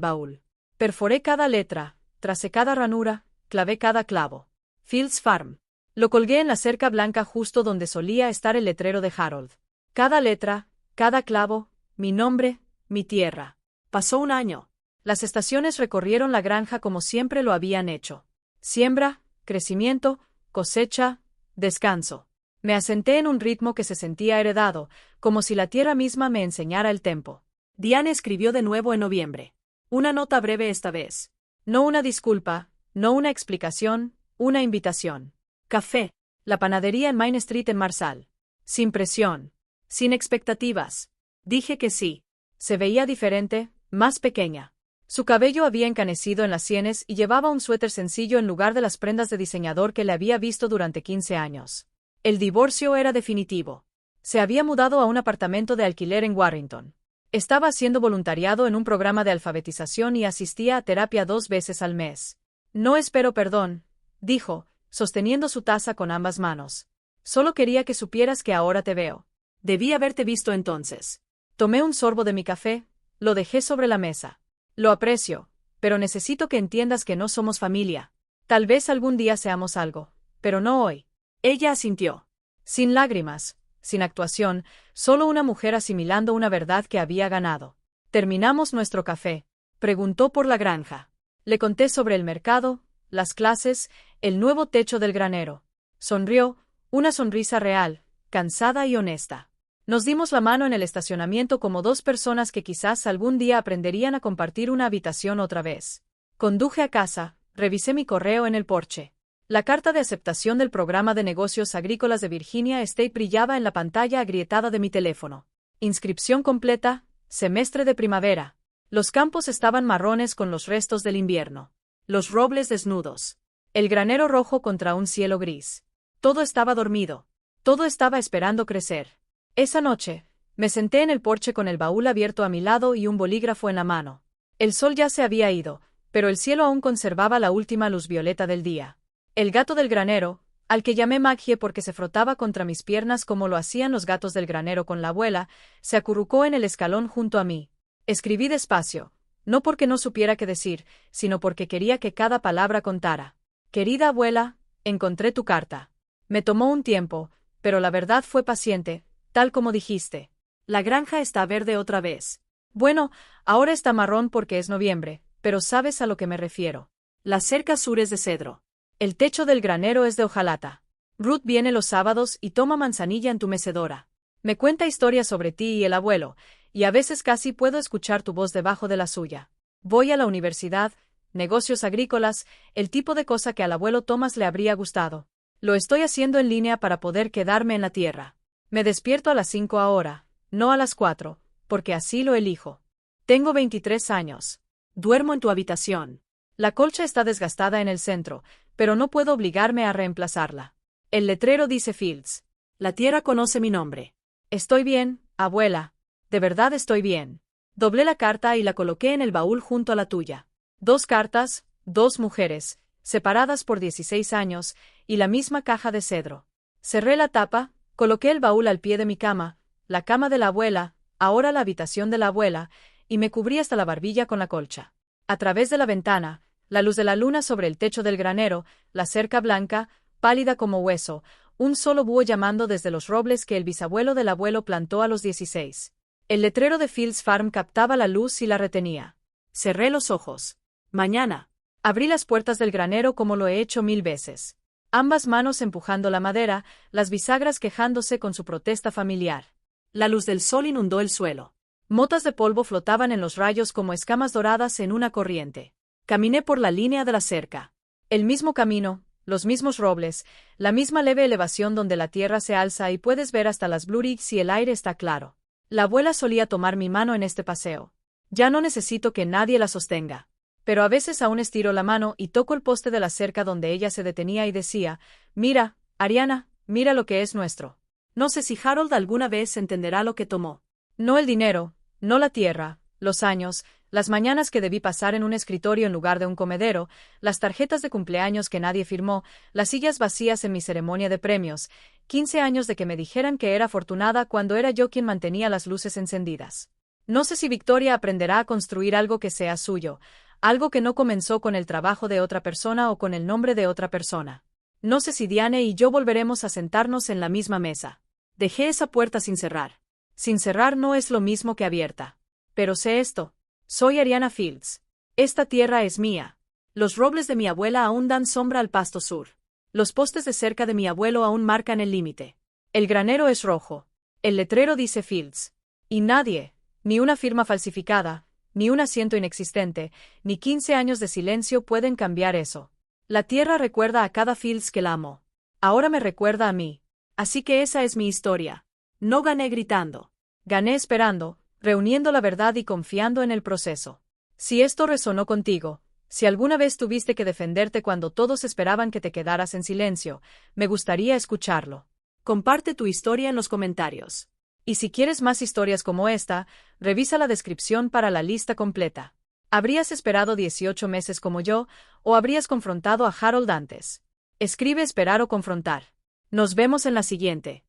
baúl. Perforé cada letra, tracé cada ranura, clavé cada clavo. Fields Farm. Lo colgué en la cerca blanca justo donde solía estar el letrero de Harold. Cada letra, cada clavo, mi nombre, mi tierra. Pasó un año. Las estaciones recorrieron la granja como siempre lo habían hecho. Siembra, crecimiento, cosecha, descanso. Me asenté en un ritmo que se sentía heredado, como si la tierra misma me enseñara el tempo. Diane escribió de nuevo en noviembre. Una nota breve esta vez. No una disculpa, no una explicación, una invitación. Café. La panadería en Main Street en Marsal. Sin presión. Sin expectativas. Dije que sí. Se veía diferente, más pequeña. Su cabello había encanecido en las sienes y llevaba un suéter sencillo en lugar de las prendas de diseñador que le había visto durante 15 años. El divorcio era definitivo. Se había mudado a un apartamento de alquiler en Warrington. Estaba haciendo voluntariado en un programa de alfabetización y asistía a terapia 2 veces al mes. No espero perdón, dijo, sosteniendo su taza con ambas manos. Solo quería que supieras que ahora te veo. Debí haberte visto entonces. Tomé un sorbo de mi café, lo dejé sobre la mesa. Lo aprecio, pero necesito que entiendas que no somos familia. Tal vez algún día seamos algo, pero no hoy. Ella asintió. Sin lágrimas, sin actuación, solo una mujer asimilando una verdad que había ganado. Terminamos nuestro café. Preguntó por la granja. Le conté sobre el mercado, las clases, el nuevo techo del granero. Sonrió, una sonrisa real, cansada y honesta. Nos dimos la mano en el estacionamiento como 2 personas que quizás algún día aprenderían a compartir una habitación otra vez. Conduje a casa, revisé mi correo en el porche. La carta de aceptación del programa de negocios agrícolas de Virginia State brillaba en la pantalla agrietada de mi teléfono. Inscripción completa, semestre de primavera. Los campos estaban marrones con los restos del invierno. Los robles desnudos. El granero rojo contra un cielo gris. Todo estaba dormido. Todo estaba esperando crecer. Esa noche, me senté en el porche con el baúl abierto a mi lado y un bolígrafo en la mano. El sol ya se había ido, pero el cielo aún conservaba la última luz violeta del día. El gato del granero, al que llamé Maggie porque se frotaba contra mis piernas como lo hacían los gatos del granero con la abuela, se acurrucó en el escalón junto a mí. Escribí despacio, no porque no supiera qué decir, sino porque quería que cada palabra contara. Querida abuela, encontré tu carta. Me tomó un tiempo, pero la verdad fue paciente, tal como dijiste. La granja está verde otra vez. Bueno, ahora está marrón porque es noviembre, pero sabes a lo que me refiero. La cerca sur es de cedro. El techo del granero es de hojalata. Ruth viene los sábados y toma manzanilla en tu mecedora. Me cuenta historias sobre ti y el abuelo, y a veces casi puedo escuchar tu voz debajo de la suya. Voy a la universidad, negocios agrícolas, el tipo de cosa que al abuelo Thomas le habría gustado. Lo estoy haciendo en línea para poder quedarme en la tierra. Me despierto a las 5 ahora, no a las 4, porque así lo elijo. Tengo 23 años. Duermo en tu habitación. La colcha está desgastada en el centro, pero no puedo obligarme a reemplazarla. El letrero dice Fields. La tierra conoce mi nombre. Estoy bien, abuela. De verdad estoy bien. Doblé la carta y la coloqué en el baúl junto a la tuya. 2 cartas, 2 mujeres, separadas por 16 años, y la misma caja de cedro. Cerré la tapa, coloqué el baúl al pie de mi cama, la cama de la abuela, ahora la habitación de la abuela, y me cubrí hasta la barbilla con la colcha. A través de la ventana, la luz de la luna sobre el techo del granero, la cerca blanca, pálida como hueso, un solo búho llamando desde los robles que el bisabuelo del abuelo plantó a los 16. El letrero de Fields Farm captaba la luz y la retenía. Cerré los ojos. Mañana. Abrí las puertas del granero como lo he hecho 1000 veces. Ambas manos empujando la madera, las bisagras quejándose con su protesta familiar. La luz del sol inundó el suelo. Motas de polvo flotaban en los rayos como escamas doradas en una corriente. Caminé por la línea de la cerca. El mismo camino, los mismos robles, la misma leve elevación donde la tierra se alza y puedes ver hasta las Blue Ridge si el aire está claro. La abuela solía tomar mi mano en este paseo. Ya no necesito que nadie la sostenga. Pero a veces aún estiro la mano y toco el poste de la cerca donde ella se detenía y decía, mira, Ariana, mira lo que es nuestro. No sé si Harold alguna vez entenderá lo que tomó. No el dinero, no la tierra, los años, las mañanas que debí pasar en un escritorio en lugar de un comedero, las tarjetas de cumpleaños que nadie firmó, las sillas vacías en mi ceremonia de premios, 15 años de que me dijeran que era afortunada cuando era yo quien mantenía las luces encendidas. No sé si Victoria aprenderá a construir algo que sea suyo, algo que no comenzó con el trabajo de otra persona o con el nombre de otra persona. No sé si Diane y yo volveremos a sentarnos en la misma mesa. Dejé esa puerta sin cerrar. Sin cerrar no es lo mismo que abierta. Pero sé esto. Soy Ariana Fields. Esta tierra es mía. Los robles de mi abuela aún dan sombra al pasto sur. Los postes de cerca de mi abuelo aún marcan el límite. El granero es rojo. El letrero dice Fields. Y nadie, ni una firma falsificada, ni un asiento inexistente, ni 15 años de silencio pueden cambiar eso. La tierra recuerda a cada Fields que la amó. Ahora me recuerda a mí. Así que esa es mi historia. No gané gritando. Gané esperando, reuniendo la verdad y confiando en el proceso. Si esto resonó contigo, si alguna vez tuviste que defenderte cuando todos esperaban que te quedaras en silencio, me gustaría escucharlo. Comparte tu historia en los comentarios. Y si quieres más historias como esta, revisa la descripción para la lista completa. ¿Habrías esperado 18 meses como yo, o habrías confrontado a Harold antes? Escribe esperar o confrontar. Nos vemos en la siguiente.